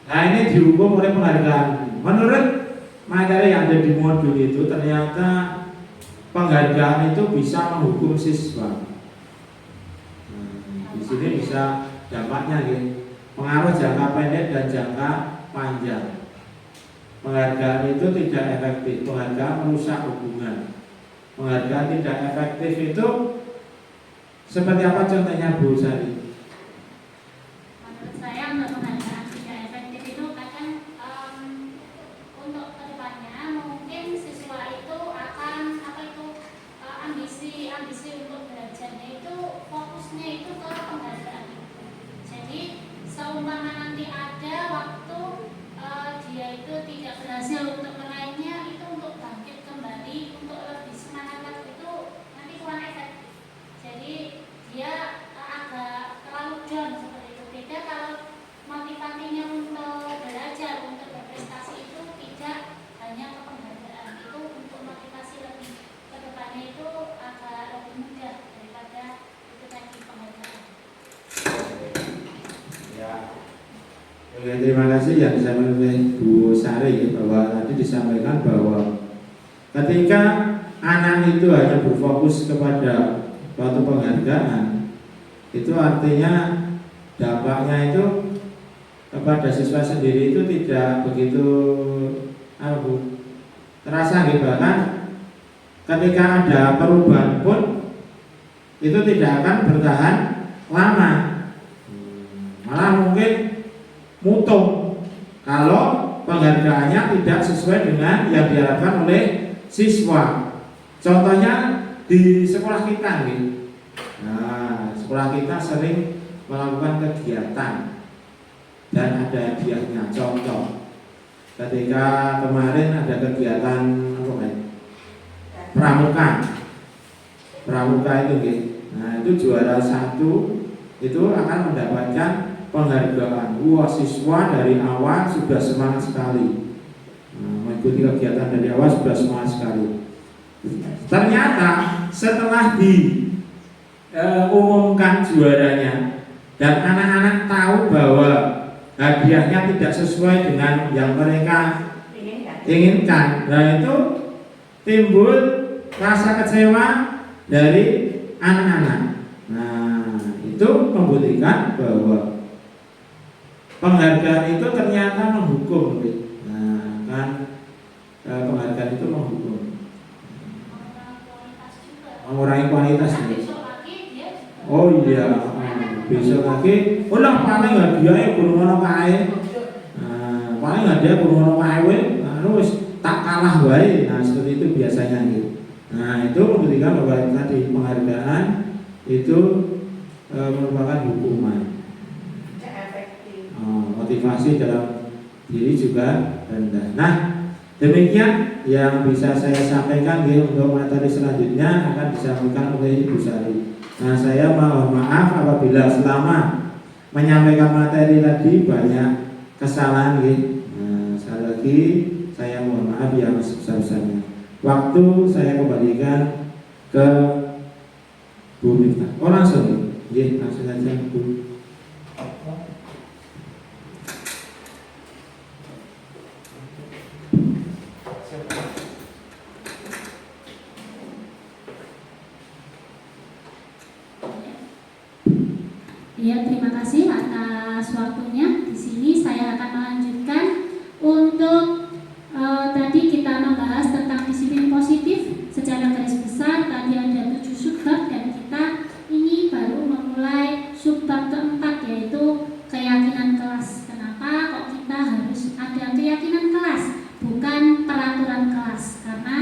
Nah ini dihukum oleh penghargaan. Menurut materi yang ada di modul itu ternyata penghargaan itu bisa menghukum siswa. Di sini bisa dampaknya gitu. Pengaruh jangka pendek dan jangka panjang. Penghargaan itu tidak efektif. Penghargaan merusak hubungan. Penghargaan tidak efektif itu seperti apa contohnya Bu Sari? Menurut saya untuk penghargaan tidak efektif itu kadang untuk kedepannya mungkin siswa itu akan ambisi untuk belajarnya itu fokusnya itu ke penghargaan. Jadi seumpama nanti ada waktu dia itu tidak berhasil untuk meraihnya, itu untuk bangkit kembali untuk lebih semangat itu nanti kurang efektif. Jadi dia agak terlalu down seperti itu. Beda kalau motivasinya untuk belajar, untuk berprestasi itu tidak hanya ke penghargaan, itu untuk motivasi lebih ke depannya itu agak lebih mudah daripada itu tadi penghargaan. Ya. Oke, terima kasih yang disampaikan oleh Bu Sari bahwa tadi disampaikan bahwa ketika anak itu hanya berfokus kepada suatu penghargaan, itu artinya dampaknya itu kepada siswa sendiri itu tidak begitu terasa gitu. Bahkan ketika ada perubahan pun itu tidak akan bertahan lama, malah mungkin mutung kalau penghargaannya tidak sesuai dengan yang diharapkan oleh siswa. Contohnya di sekolah kita gitu. Nah, sekolah kita sering melakukan kegiatan dan ada hadiahnya. Contoh, ketika kemarin ada kegiatan pramuka itu gitu. Nah, itu juara 1 itu akan mendapatkan penghargaan. Wah, siswa dari awal sudah semangat sekali. Mengikuti kegiatan dari awal sudah semangat sekali. Ternyata setelah diumumkan juaranya dan anak-anak tahu bahwa hadiahnya tidak sesuai dengan yang mereka inginkan, nah itu timbul rasa kecewa dari anak-anak. Nah, itu membuktikan bahwa penghargaan itu ternyata menghukum. Nah, kan penghargaan itu menghukum. Mengurangi kualitas ya. Oh iya, besok lagi ulang paling hadiahnya belum ono kae. Nah, paling ada kurang wae terus tak kalah wae. Nah, seperti itu biasanya gitu. Nah, itu ketika Bapak tadi penghargaan itu merupakan hukuman. Motivasi dalam diri juga rendah. Nah, demikian yang bisa saya sampaikan ya, untuk materi selanjutnya akan disampaikan oleh Ibu Sari. Nah, saya mohon maaf apabila selama menyampaikan materi tadi banyak kesalahan ya. Nah, sekali lagi saya mohon maaf yang sebesar-besarnya. Waktu saya kembalikan ke Bu Miftah. Oh, langsung ya, langsung aja Bu. Ya, terima kasih atas waktunya. Di sini saya akan melanjutkan untuk tadi kita membahas tentang disiplin positif secara garis besar. Tadi ada 7 subbab dan kita ini baru memulai subbab keempat, yaitu keyakinan kelas. Kenapa kok kita harus ada keyakinan kelas, bukan peraturan kelas? Karena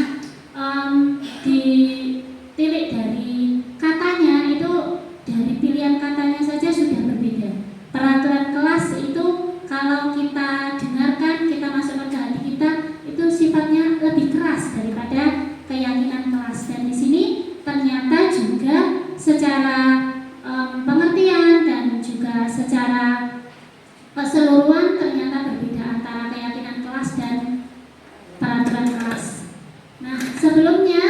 ditilik dari katanya itu, dari pilihan katanya saja sudah berbeda. Peraturan kelas itu kalau kita dengarkan, kita masukkan ke hati kita, itu sifatnya lebih keras daripada keyakinan kelas. Dan di sini ternyata juga secara pengertian dan juga secara keseluruhan ternyata berbeda antara keyakinan kelas dan peraturan kelas. Nah, sebelumnya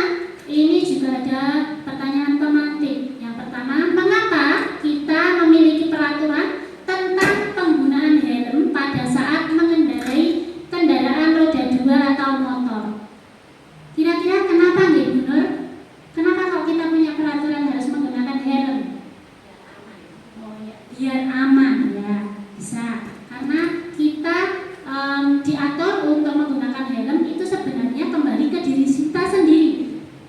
ini juga ada pertanyaan pemantik. Yang pertama, mengapa kita memiliki peraturan tentang penggunaan helm pada saat mengendarai kendaraan roda 2 atau motor? Kira-kira kenapa nggih, Bu Nur? Kenapa kalau kita punya peraturan harus menggunakan helm? Oh ya, biar aman ya, bisa. Karena kita diatur untuk menggunakan helm itu sebenarnya kembali ke diri kita sendiri,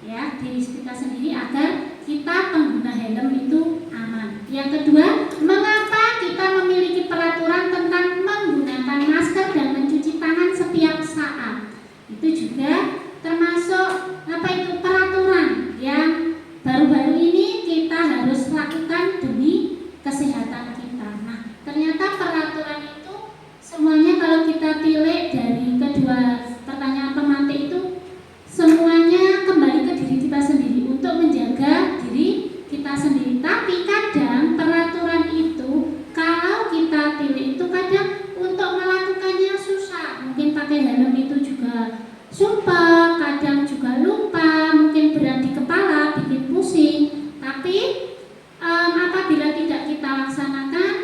ya, diri kita sendiri agar kita pengguna helm itu aman. Yang kedua, mengapa kita memiliki peraturan tentang menggunakan masker dan mencuci tangan setiap saat? Itu juga termasuk peraturan yang baru-baru ini kita harus lakukan demi kesehatan kita. Nah, ternyata peraturan itu semuanya kalau kita tilik dari kedua pertanyaan pemantik itu semuanya kembali ke diri kita sendiri untuk menjaga diri kita sendiri. Tapi kadang peraturan itu kalau kita pilih itu kadang untuk melakukannya susah. Mungkin pakai helm itu juga sumpah, kadang juga lupa, mungkin berat di kepala, bikin pusing. Tapi apabila tidak kita laksanakan,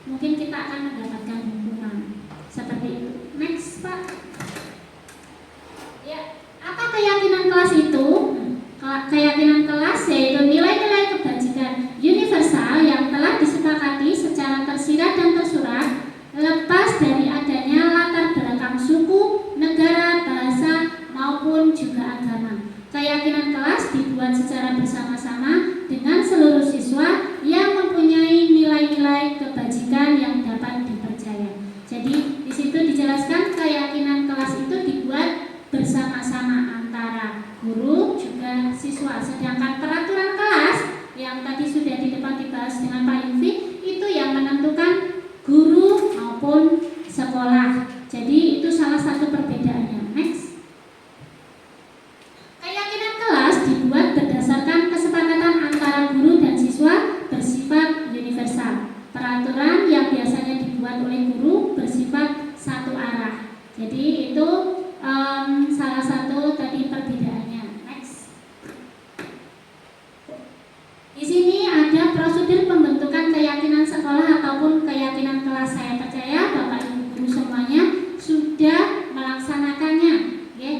mungkin kita akan mendapatkan hukuman seperti itu. Next, Pak. Ya, apa keyakinan kelas itu? Keyakinan kelas yaitu nilai-nilai kebajikan universal yang telah disepakati secara tersirat dan tersurat, lepas dari adanya latar belakang suku, negara, bahasa, maupun juga agama. Keyakinan kelas dibuat secara bersama-sama dengan seluruh siswa yang mempunyai nilai-nilai kebajikan yang dapat dipercaya. Jadi di situ dijelaskan keyakinan kelas itu dibuat bersama-sama antara guru juga siswa. Sedangkan peraturan kelas yang tadi sudah di depan dibahas dengan Pak Yufik itu yang menentukan guru maupun sekolah. Jadi itu salah satu perbedaannya. Next. Keyakinan kelas dibuat berdasarkan kesepakatan antara guru dan siswa bersifat universal. Peraturan yang biasanya dibuat oleh guru bersifat satu arah. Jadi itu salah satu tadi perbedaannya. Next. Di sini ada prosedur pembentukan keyakinan sekolah ataupun keyakinan kelas. Saya percaya Bapak Ibu guru semuanya sudah melaksanakannya. Okay.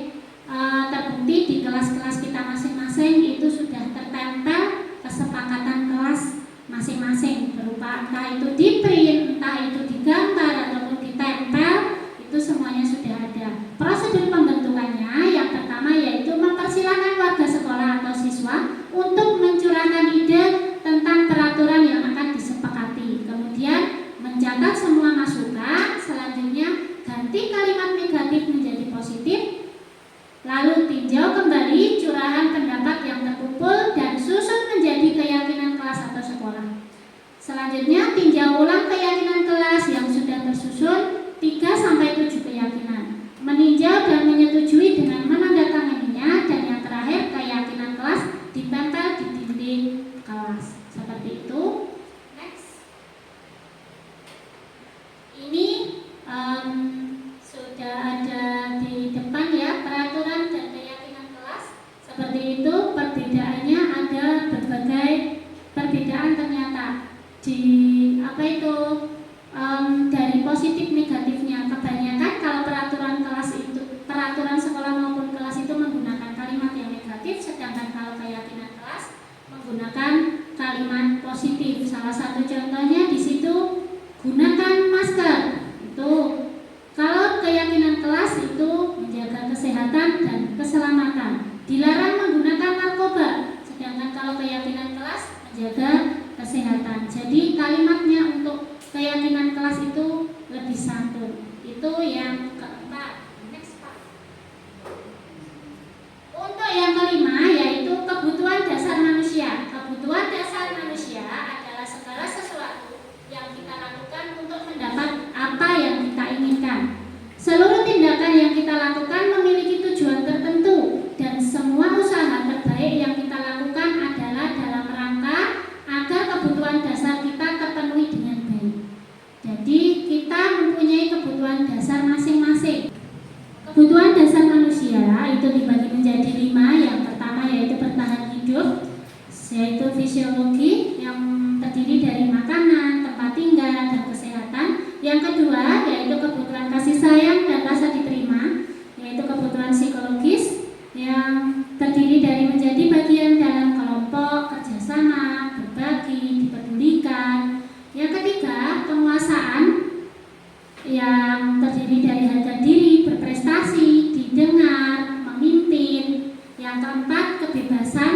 Terbukti di kelas-kelas kita masing-masing itu sudah tertempel kesepakatan kelas masing-masing, berupa entah itu di print, entah itu digambar ataupun ditempel, itu semuanya sudah ada. Prosedur pembentukannya yang pertama yaitu mempersilahkan warga sekolah atau siswa untuk mencurahkan ide tentang peraturan yang akan disepakati. Kemudian mencatat semua masukan, selanjutnya ganti mengulang keyakinan kelas yang sudah tersusun 3-7 keyakinan, meninjau dan menyetujui dengan menandatanganinya, dan yang terakhir keyakinan kelas ditempel di dinding kelas. Seperti itu. Next. Ini sudah ada di depan ya, peraturan dan keyakinan kelas. Seperti itu, perbedaannya ada berbagai perbedaan ternyata di apa itu dari positif negatifnya. Kebanyakan kalau peraturan kelas itu, peraturan sekolah maupun kelas itu menggunakan kalimat yang negatif, sedangkan kalau keyakinan kelas menggunakan kalimat positif. Salah satu contohnya di situ, gunakan masker. Itu kalau keyakinan kelas itu menjaga kesehatan dan keselamatan. Dilarang menggunakan narkoba, sedangkan kalau keyakinan kelas menjaga kesehatan. Jadi kalimatnya untuk keyakinan kelas itu lebih santun. Itu yang keempat. Next, Pak. Untuk yang kelima yaitu kebutuhan dasar manusia. Kebutuhan dasar manusia adalah segala sesuatu yang kita lakukan untuk mendapat apa yang kita inginkan. Seluruh tindakan yang kita lakukan memiliki tujuan tertentu, dan semua usaha terbaik yang kita lakukan adalah dalam rangka agar kebutuhan dasar kita terpenuhi dengan baik. Jadi kita mempunyai kebutuhan dasar masing-masing. Kebutuhan dasar manusia itu dibagi menjadi 5. Yang pertama yaitu bertahan hidup, yaitu fisiologi yang terdiri dari makanan, tempat tinggal, dan kesehatan. Yang kedua yaitu kebutuhan kasih sayang dan rasa diterima, yaitu kebutuhan psikologis yang terdiri dari menjadi bagian dalam kelompok, kerjasama, berbagi, dipedulikan. Yang ketiga, penguasaan yang terdiri dari harga diri, berprestasi, didengar, memimpin. Yang keempat, kebebasan,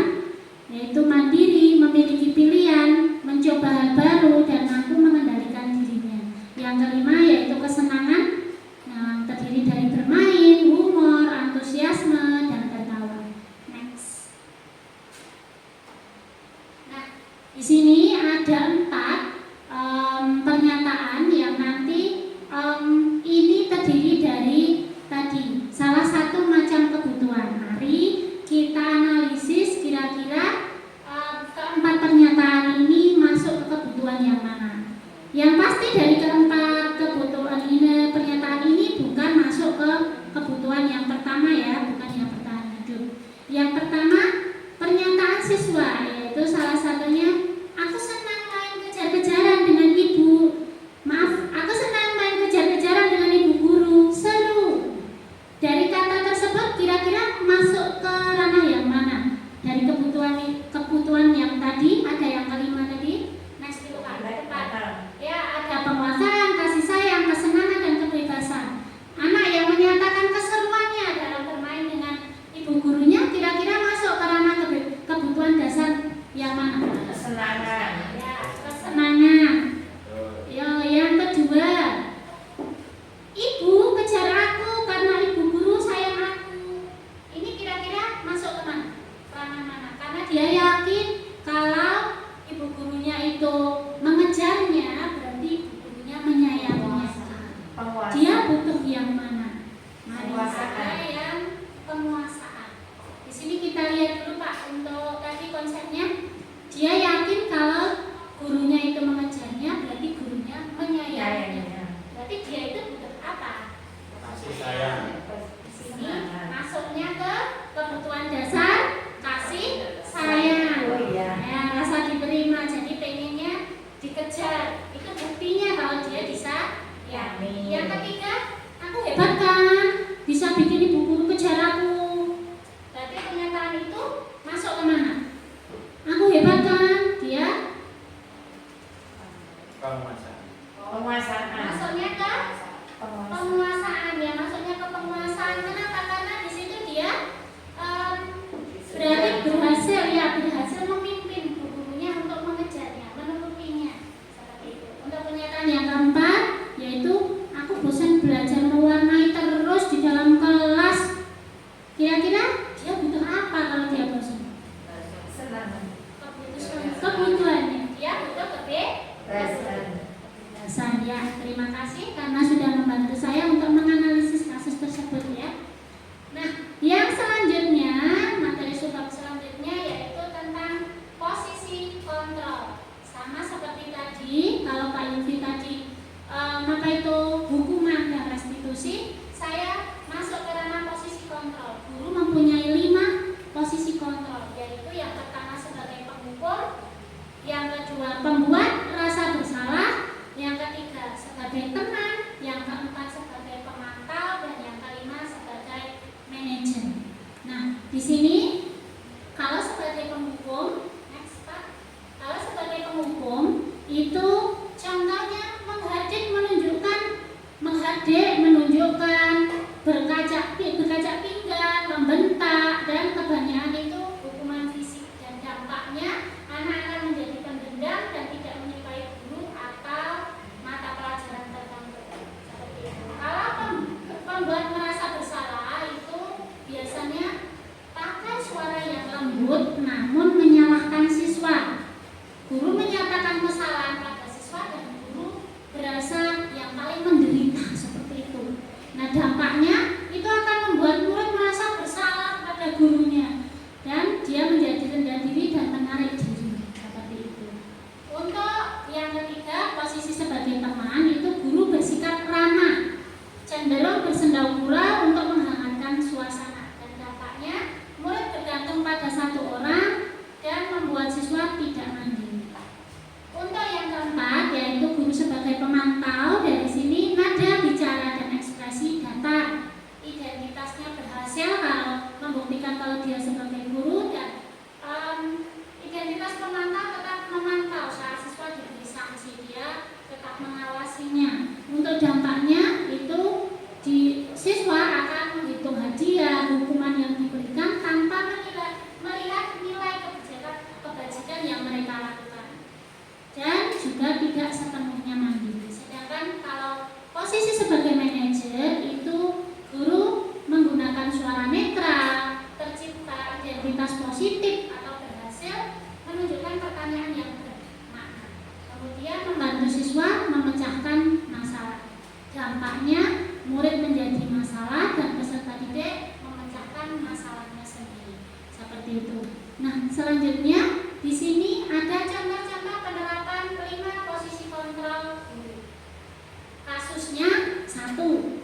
yaitu mandiri, memiliki pilihan, mencoba hal baru, dan mampu mengendalikan dirinya. Yang kelima yaitu kesenangan yang terdiri dari bermain, humor, antusiasme, dan tertawa. Next. Nah, di sini ada 4 pernyataan yang nanti ini terdiri dari tadi salah satu macam kebutuhan. Mari kita analisis kira-kira keempat pernyataan ini masuk ke kebutuhan yang mana. Yang pasti dari keempat kebutuhan ini, pernyataan ini bukan masuk ke kebutuhan yang pertama ya, bukan yang bertahan hidup. Yang pertama, pernyataan siswa, yaitu salah satunya, aku senang main kejar-kejaran dengan ibu. Maaf, aku senang main kejar-kejaran dengan ibu guru. Seru. Dari kata tersebut kira-kira masuk ke ranah yang mana? Dari kebutuhan yang tadi, ada yang kelima tadi. Next itu Kak, depan. Ya, ada penguasaan, kasih sayang, kesenangan, dan kebebasan. Anak yang menyatakan keseruannya dalam bermain dengan ibu gurunya kira-kira masuk ke ranah kebutuhan dasar yang mana? Kesenangan. Ya, kesenangan. Ya, yang kedua, ibu kejar aku karena ibu guru sayang aku. Ini kira-kira masuk ke mana? Ranah mana? Karena dia yakin kalau ibu gurunya itu mengejarnya, berarti ibu gurunya menyayanginya. Dia butuh yang mana? Mari ada yang penguasaan. Di sini kita lihat dulu Pak untuk tadi konsepnya. Dia yakin kalau ya. Terima kasih karena sudah membantu saya untuk menganalisis kasus tersebut ya. Nah, yang selanjutnya, materi subbab selanjutnya yaitu tentang posisi kontrol. Sama seperti tadi, kalau Pak Yulfi tadi apa itu hukuman dan restitusi, saya masuk ke ranah posisi kontrol. Guru mempunyai 5 posisi kontrol, yaitu yang pertama sebagai penghukum, yang kedua pembuat rasa bersalah, yang ketiga sebagai teman, yang keempat sebagai pemantau, dan yang kelima sebagai manajer. Nah, di sini kalau sebagai penghukum, next Pak, kalau sebagai penghukum itu contohnya menunjukkan berkaca pinggang, membentak, dan kebanyakan itu hukuman fisik, dan dampaknya anak akan menjadi pendendam dan tidak menyukai guru atau mata pelajaran tertentu. Seperti itu. Kalau pembuat merasa bersalah itu biasanya pakai suara yang lembut namun menyalahkan siswa. Guru menyatakan kesalahan pada siswa dan guru berasa yang paling menderita seperti itu. Nah, dampaknya itu akan membuat murid merasa bersalah pada gurunya dan dia menjadi rendah diri dan menarik diri seperti itu. Untuk yang ketiga, posisi sebagai teman itu guru bersikap ramah, cenderung bersendau gurau untuk menghangatkan suasana, dan dampaknya murid bergantung pada satu orang dan membuat siswa tidak mandiri. Untuk yang keempat yaitu guru sebagai pemantau. Dari sini nada bicara dan ekspresi datar. Identitasnya berhasil kalau membuktikan kalau dia sebagai guru, dan identitas pemantau tetap memantau saat siswa diberi sanksi, dia tetap mengawasinya. Untuk dampaknya itu siswa akan menghitung hadiah, hukuman yang diberikan tanpa melihat nilai kebajikan yang mereka lakukan, dan juga tidak sepenuhnya mandiri. Sedangkan kalau posisi sebagai manajer itu guru menggunakan suara netral, tercipta identitas positif atau berhasil menunjukkan pertanyaan yang bermakna, kemudian membantu siswa memecahkan masalah. Dampaknya murid menjadi masalah dan peserta didik memecahkan masalahnya sendiri. Seperti itu. Nah, selanjutnya di sini ada contoh-contoh penerapan 5 posisi kontrol guru. Kasusnya 1.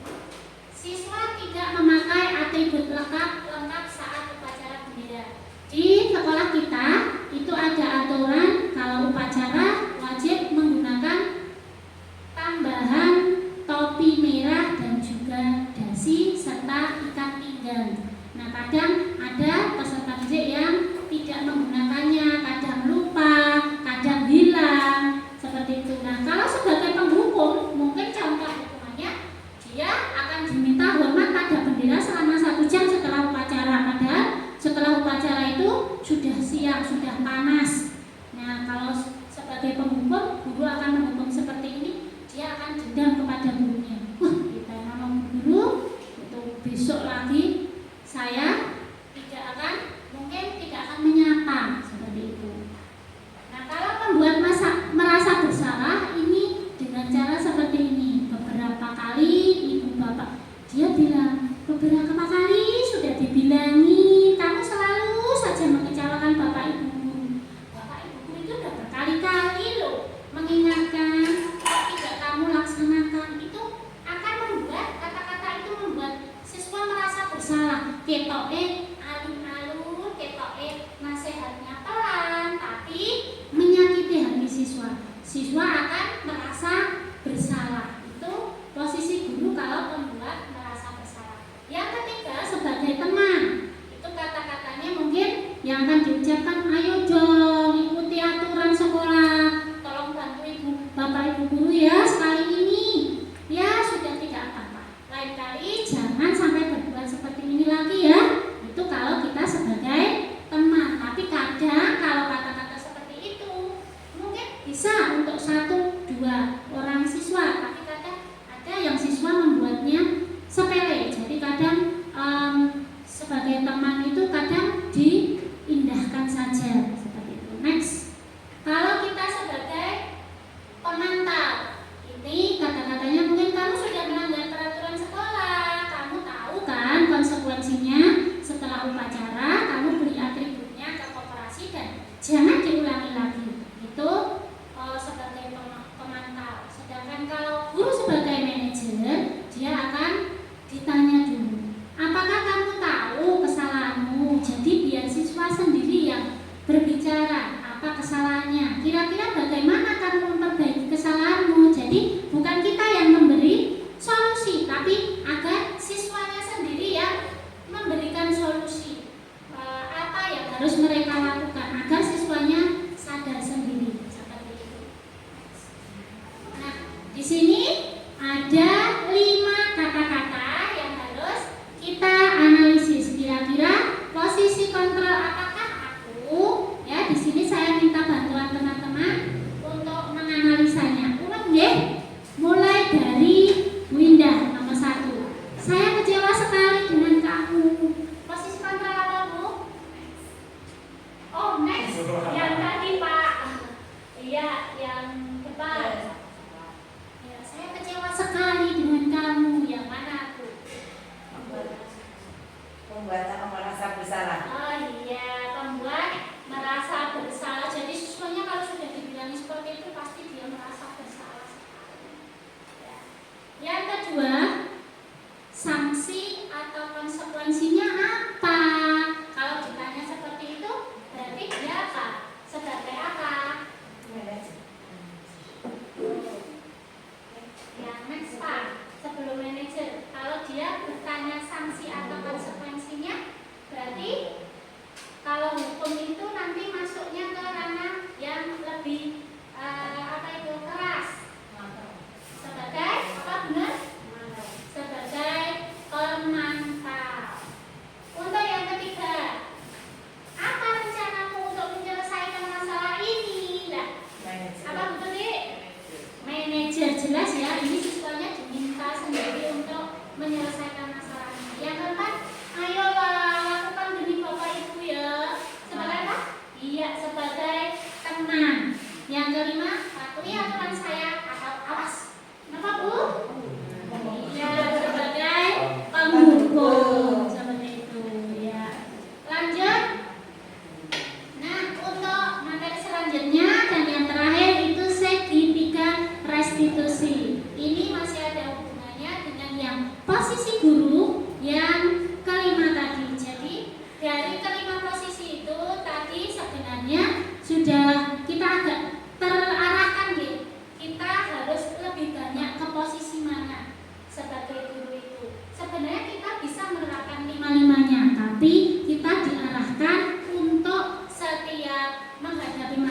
Siswa tidak memakai atribut lengkap saat upacara bendera. Di sekolah kita itu ada aturan kalau upacara wajib menggunakan tambahan topi merah dan juga dasi serta ikat pinggang. Nah, kadang ada peserta didik yang tidak menggunakannya, kadang lupa, kadang hilang, seperti itu. Nah, kalau sebagai penghukum, mungkin contoh hukumannya dia akan diminta hormat pada bendera selama 1 jam setelah upacara. Padahal setelah upacara itu sudah siang, sudah panas. Nah, kalau sebagai penghukum, guru akan menghukum seperti ini, dia akan dendam kepada gurunya. Wah, kita nolong guru, itu besok lagi saya mungkin tidak akan menyapa, seperti itu. Nah, kalau pembuat merasa bersalah ini dengan cara seperti ini. Beberapa kali ibu bapak dia bilang, beberapa kali sudah dibilangi, kamu selalu saja mengecewakan bapak ibu guru. Bapak ibu guru itu sudah berkali-kali loh mengingatkan, tidak kamu laksanakan. Itu akan membuat kata-kata itu membuat siswa merasa bersalah. Ketoke alun-alun, ketoke nasihatnya pelan, tapi menyakiti hati siswa. Siswa akan merasa bersalah. Itu posisi guru kalau pembuat merasa bersalah. Yang ketiga sebagai teman. Itu kata-katanya mungkin yang akan diucapkan, ayo dong ikuti aturan sekolah, tolong bantu bapak ibu guru ya sekali ini. Ya sudah, tidak apa-apa. Lain kali jangan sampai berbuat seperti ini lagi ya. Itu kalau kita sebagai teman. Tapi kadang kalau kata-kata seperti itu mungkin bisa untuk 1-2 orang siswa, tapi kadang ada yang siswa membuatnya sepele. Jadi kadang sebagai teman itu kadang diindahkan saja, seperti itu. Next, kalau kita sebagai pemantau, ini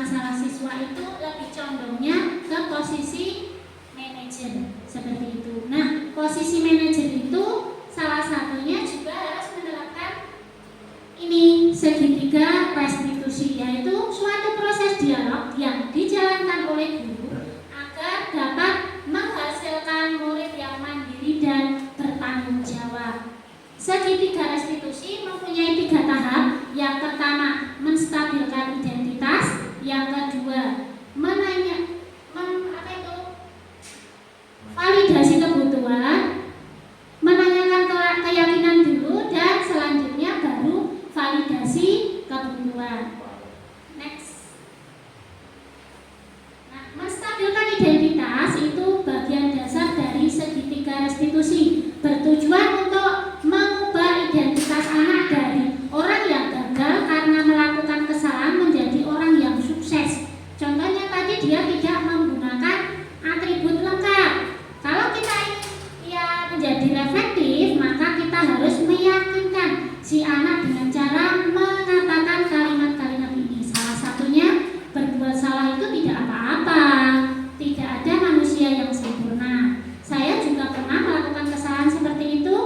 masalah siswa itu lebih condongnya ke posisi manajer seperti itu. Nah, posisi manajer itu salah satunya juga harus menerapkan ini segitiga restitusi, yaitu suatu proses dialog yang dijalankan oleh guru agar dapat menghasilkan murid yang mandiri dan bertanggung jawab. Segitiga restitusi mempunyai 3 tahap. Yang pertama, menstabilkan identitas. Yang kedua, validasi kebutuhan, menanyakan keyakinan dulu, dan selanjutnya baru validasi kebutuhan. Next. Nah, menstabilkan identitas itu bagian dasar dari segitiga restitusi, bertujuan untuk mengubah identitas anak dari orang yang gagal karena melakukan kesalahan menjadi orang yang sukses. Contohnya tadi dia tidak menggunakan atribut lengkap. Kalau kita ingin menjadi reflektif, maka kita harus meyakinkan si anak dengan cara mengatakan kalimat-kalimat ini. Salah satunya, berbuat salah itu tidak apa-apa. Tidak ada manusia yang sempurna. Saya juga pernah melakukan kesalahan seperti itu.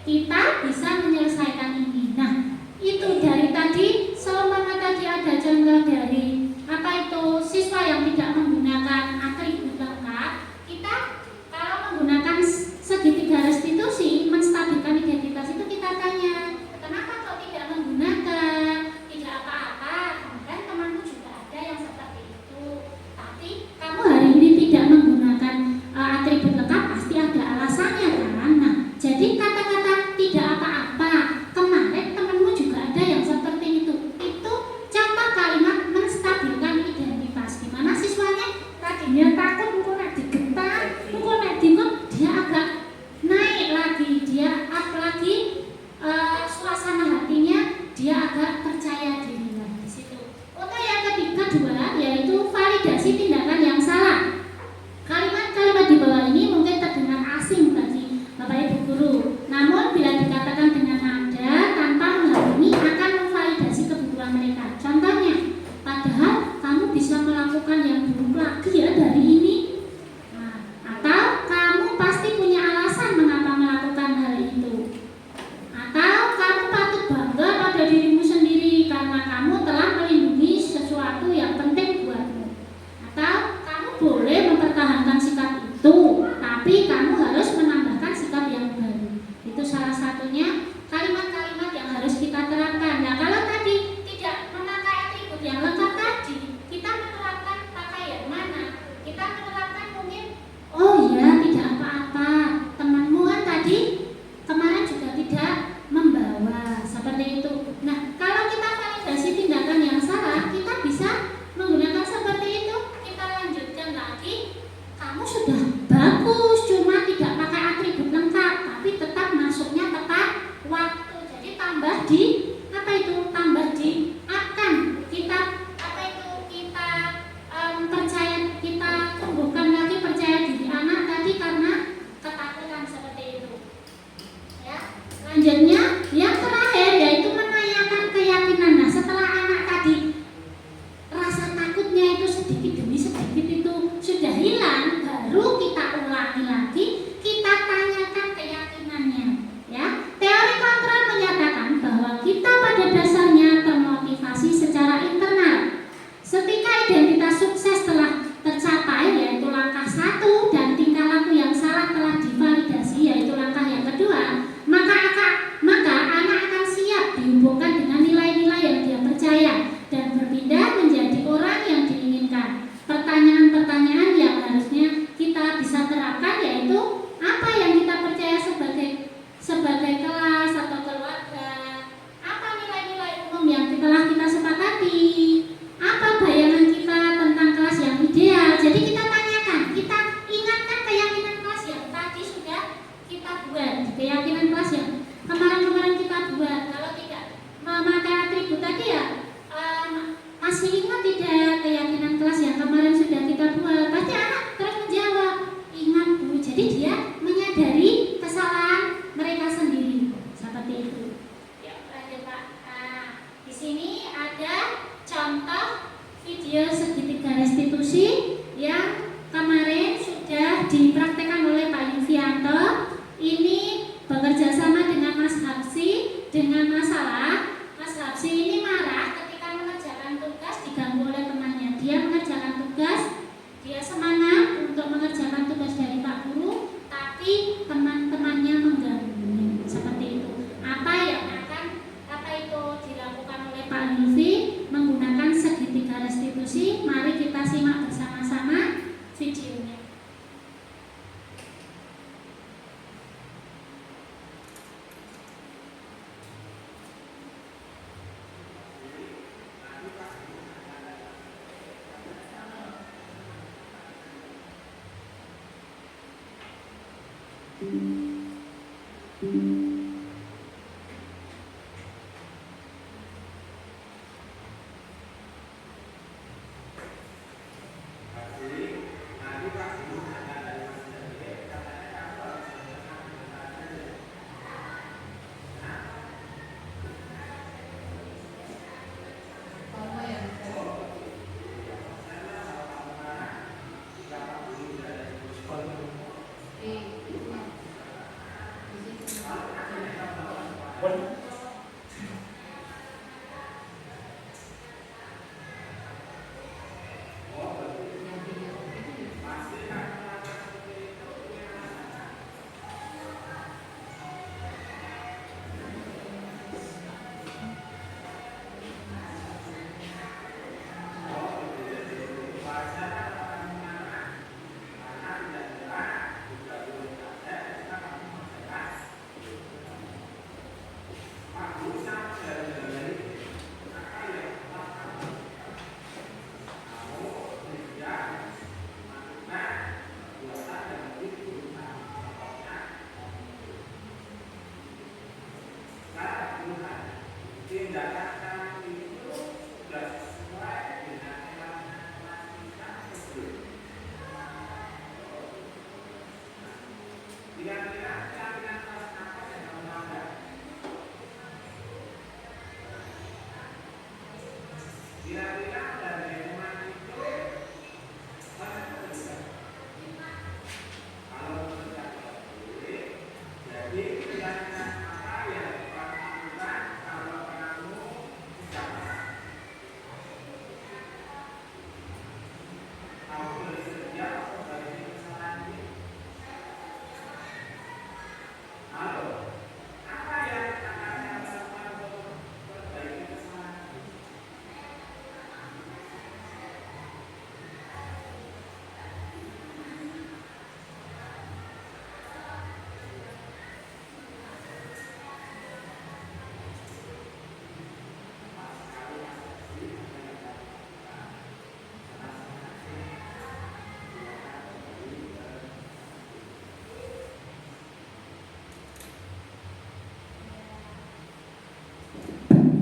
Kita bisa menyelesaikan ini. Nah, itu dari tadi, seumpama tadi ada contoh dari siswa yang tidak menggunakan atribut lengkap, kita kalau menggunakan segitiga restitusi, menstabilkan identitas itu kita tanya, kenapa kok tidak menggunakan? Tidak apa-apa, kemudian temanku juga ada yang seperti itu. Tapi kamu hari ini tidak menggunakan atribut lengkap, pasti ada alasannya kan? Nah, jadi kata-kata tidak apa-apa, kemarin temanmu juga ada yang seperti itu. Itu contoh kalimat menstabilkan identitas, dimana siswanya tadinya takut, mungkin nak digetar, mungkin nak dikut, dia agak naik lagi, dia up lagi suasana hatinya, dia agak percaya diri lagi di situ. Untuk yang kedua, yaitu validasi tindakan yang salah. Kalimat-kalimat di bawah ini mungkin terdengar asing bagi Bapak Ibu guru, namun bila dikatakan dengan nada tanpa menghakimi akan memvalidasi kebutuhan mereka. Contohnya, padahal kamu bisa melakukan yang buruk lagi ya dari ini. Nah, atau kamu pasti punya alasan mengapa melakukan hal itu. Atau kamu patut bangga pada dirimu sendiri karena kamu telah melindungi sesuatu yang penting buatmu. Atau kamu boleh mempertahankan sikap itu, tapi kamu harus menambahkan sikap yang baru. Itu salah satunya kalimat-kalimat yang harus kita terapkan. Nah, kalau tadi tidak memakai atribut yang lengkap tadi, kita menerapkan pakai yang mana? Kita menerapkan mungkin, oh ya tidak apa-apa, temanmu kan tadi kemarin juga tidak membawa, seperti itu. Nah, kalau kita validasi tindakan yang salah, kita bisa menggunakan seperti itu. Kita lanjutkan lagi, kamu sudah bagus, cuma tidak pakai atribut lengkap, tapi tetap masuknya tepat waktu. Jadi tambah di tambah di akan kita kita percaya, kita tumbuhkan lagi percaya diri anak tadi karena ketakutan seperti itu. Ya, selanjutnya yang terakhir yaitu menanyakan keyakinan. Nah, setelah anak tadi rasa takutnya itu sedikit demi sedikit itu sudah hilang, baru kita ulangi lagi, kita tanyakan keyakinannya. Ya, teori kontrol menyatakan bahwa kita pada dasarnya termotivasi secara internal. Ketika identitas sukses telah tercapai, yaitu langkah 1, dan tingkah laku yang salah telah divalidasi, yaitu langkah yang kedua, maka anak akan siap dihubungkan dengan nilai-nilai yang dia percaya dan berpindah menjadi orang yang diinginkan. Pertanyaan-pertanyaan yang harusnya kita bisa terapkan yaitu apa yang kita percaya sebagai kelas atau keluarga, apa nilai-nilai umum yang telah kita sepakati, apa bayangan kita tentang kelas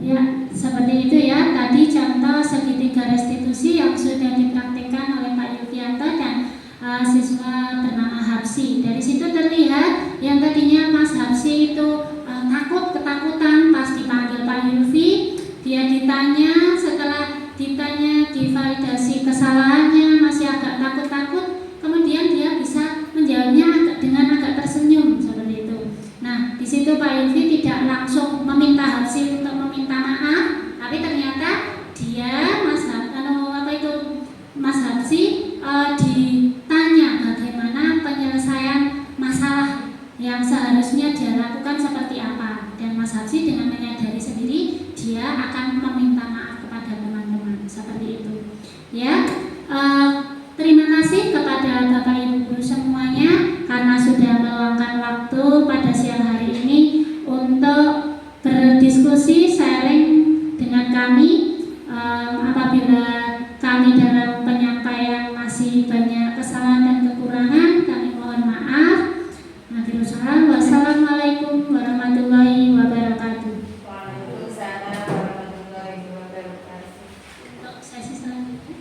Ya, seperti itu ya. Tadi contoh segitiga restitusi yang sudah dipraktikkan oleh Pak Yufianto dan siswa bernama Hapsi. Dari situ terlihat yang tadinya Mas Hapsi itu ketakutan pas dipanggil Pak Yufi, dia ditanya, setelah ditanya divalidasi kesalahannya masih agak takut-takut, kemudian dia bisa menjawabnya dengan agak tersenyum seperti itu. Nah, di situ Pak Yufi tidak langsung meminta Hapsi untuk meminta maaf, tapi ternyata dia Mas Hapsi ditanya bagaimana penyelesaian masalah yang seharusnya dia lakukan seperti apa, dan Mas Hapsi dengan menyadari sendiri dia akan meminta maaf kepada teman-teman seperti itu ya. Terima kasih kepada Bapak Ibu guru semuanya karena sudah meluangkan waktu pada siang hari ini untuk berdiskusi, sharing dengan kami. Apabila kami dalam penyampaian masih banyak kesalahan dan kekurangan, kami mohon maaf. Wassalamualaikum warahmatullahi wabarakatuh. Waalaikumsalam warahmatullahi wabarakatuh. Untuk sesi selanjutnya.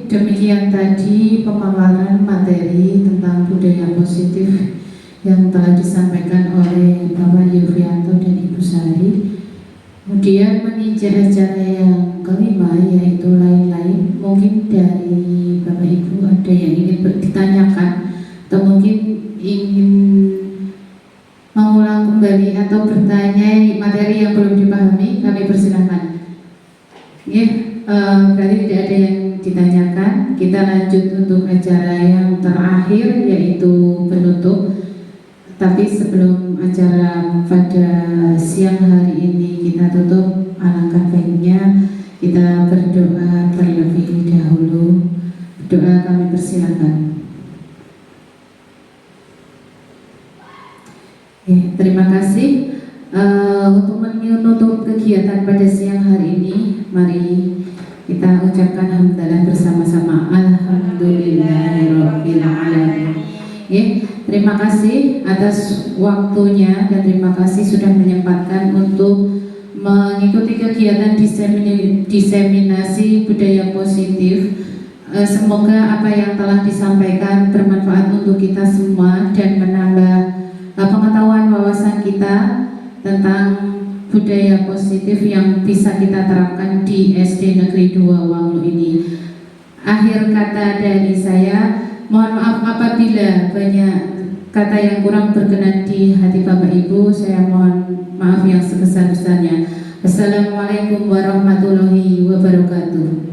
Demikian tadi pemaparan materi tentang budaya positif yang telah disampaikan oleh Bapak Yufianto dan Ibu Sari. Kemudian meninjau acara yang kelima, yaitu lain-lain. Mungkin dari Bapak Ibu ada yang ingin ditanyakan atau mungkin ingin mengulang kembali atau bertanya materi yang belum dipahami, kami persilahkan. Berarti tidak ada yang ditanyakan. Kita lanjut untuk acara yang terakhir, yaitu penutup. Tapi sebelum acara pada siang hari ini kita tutup, alangkah baiknya kita berdoa terlebih dahulu. Doa kami persilakan. Terima kasih. Untuk menutup kegiatan pada siang hari ini, mari kita ucapkan hamdalah bersama-sama. Alhamdulillahirabbil alamin. Ya, terima kasih atas waktunya dan terima kasih sudah menyempatkan untuk mengikuti kegiatan diseminasi budaya positif. Semoga apa yang telah disampaikan bermanfaat untuk kita semua dan menambah pengetahuan wawasan kita tentang budaya positif yang bisa kita terapkan di SD Negeri 2 Wangu ini. Akhir kata dari saya, mohon maaf apabila banyak kata yang kurang berkenan di hati Bapak Ibu. Saya mohon maaf yang sebesar-besarnya. Assalamualaikum warahmatullahi wabarakatuh.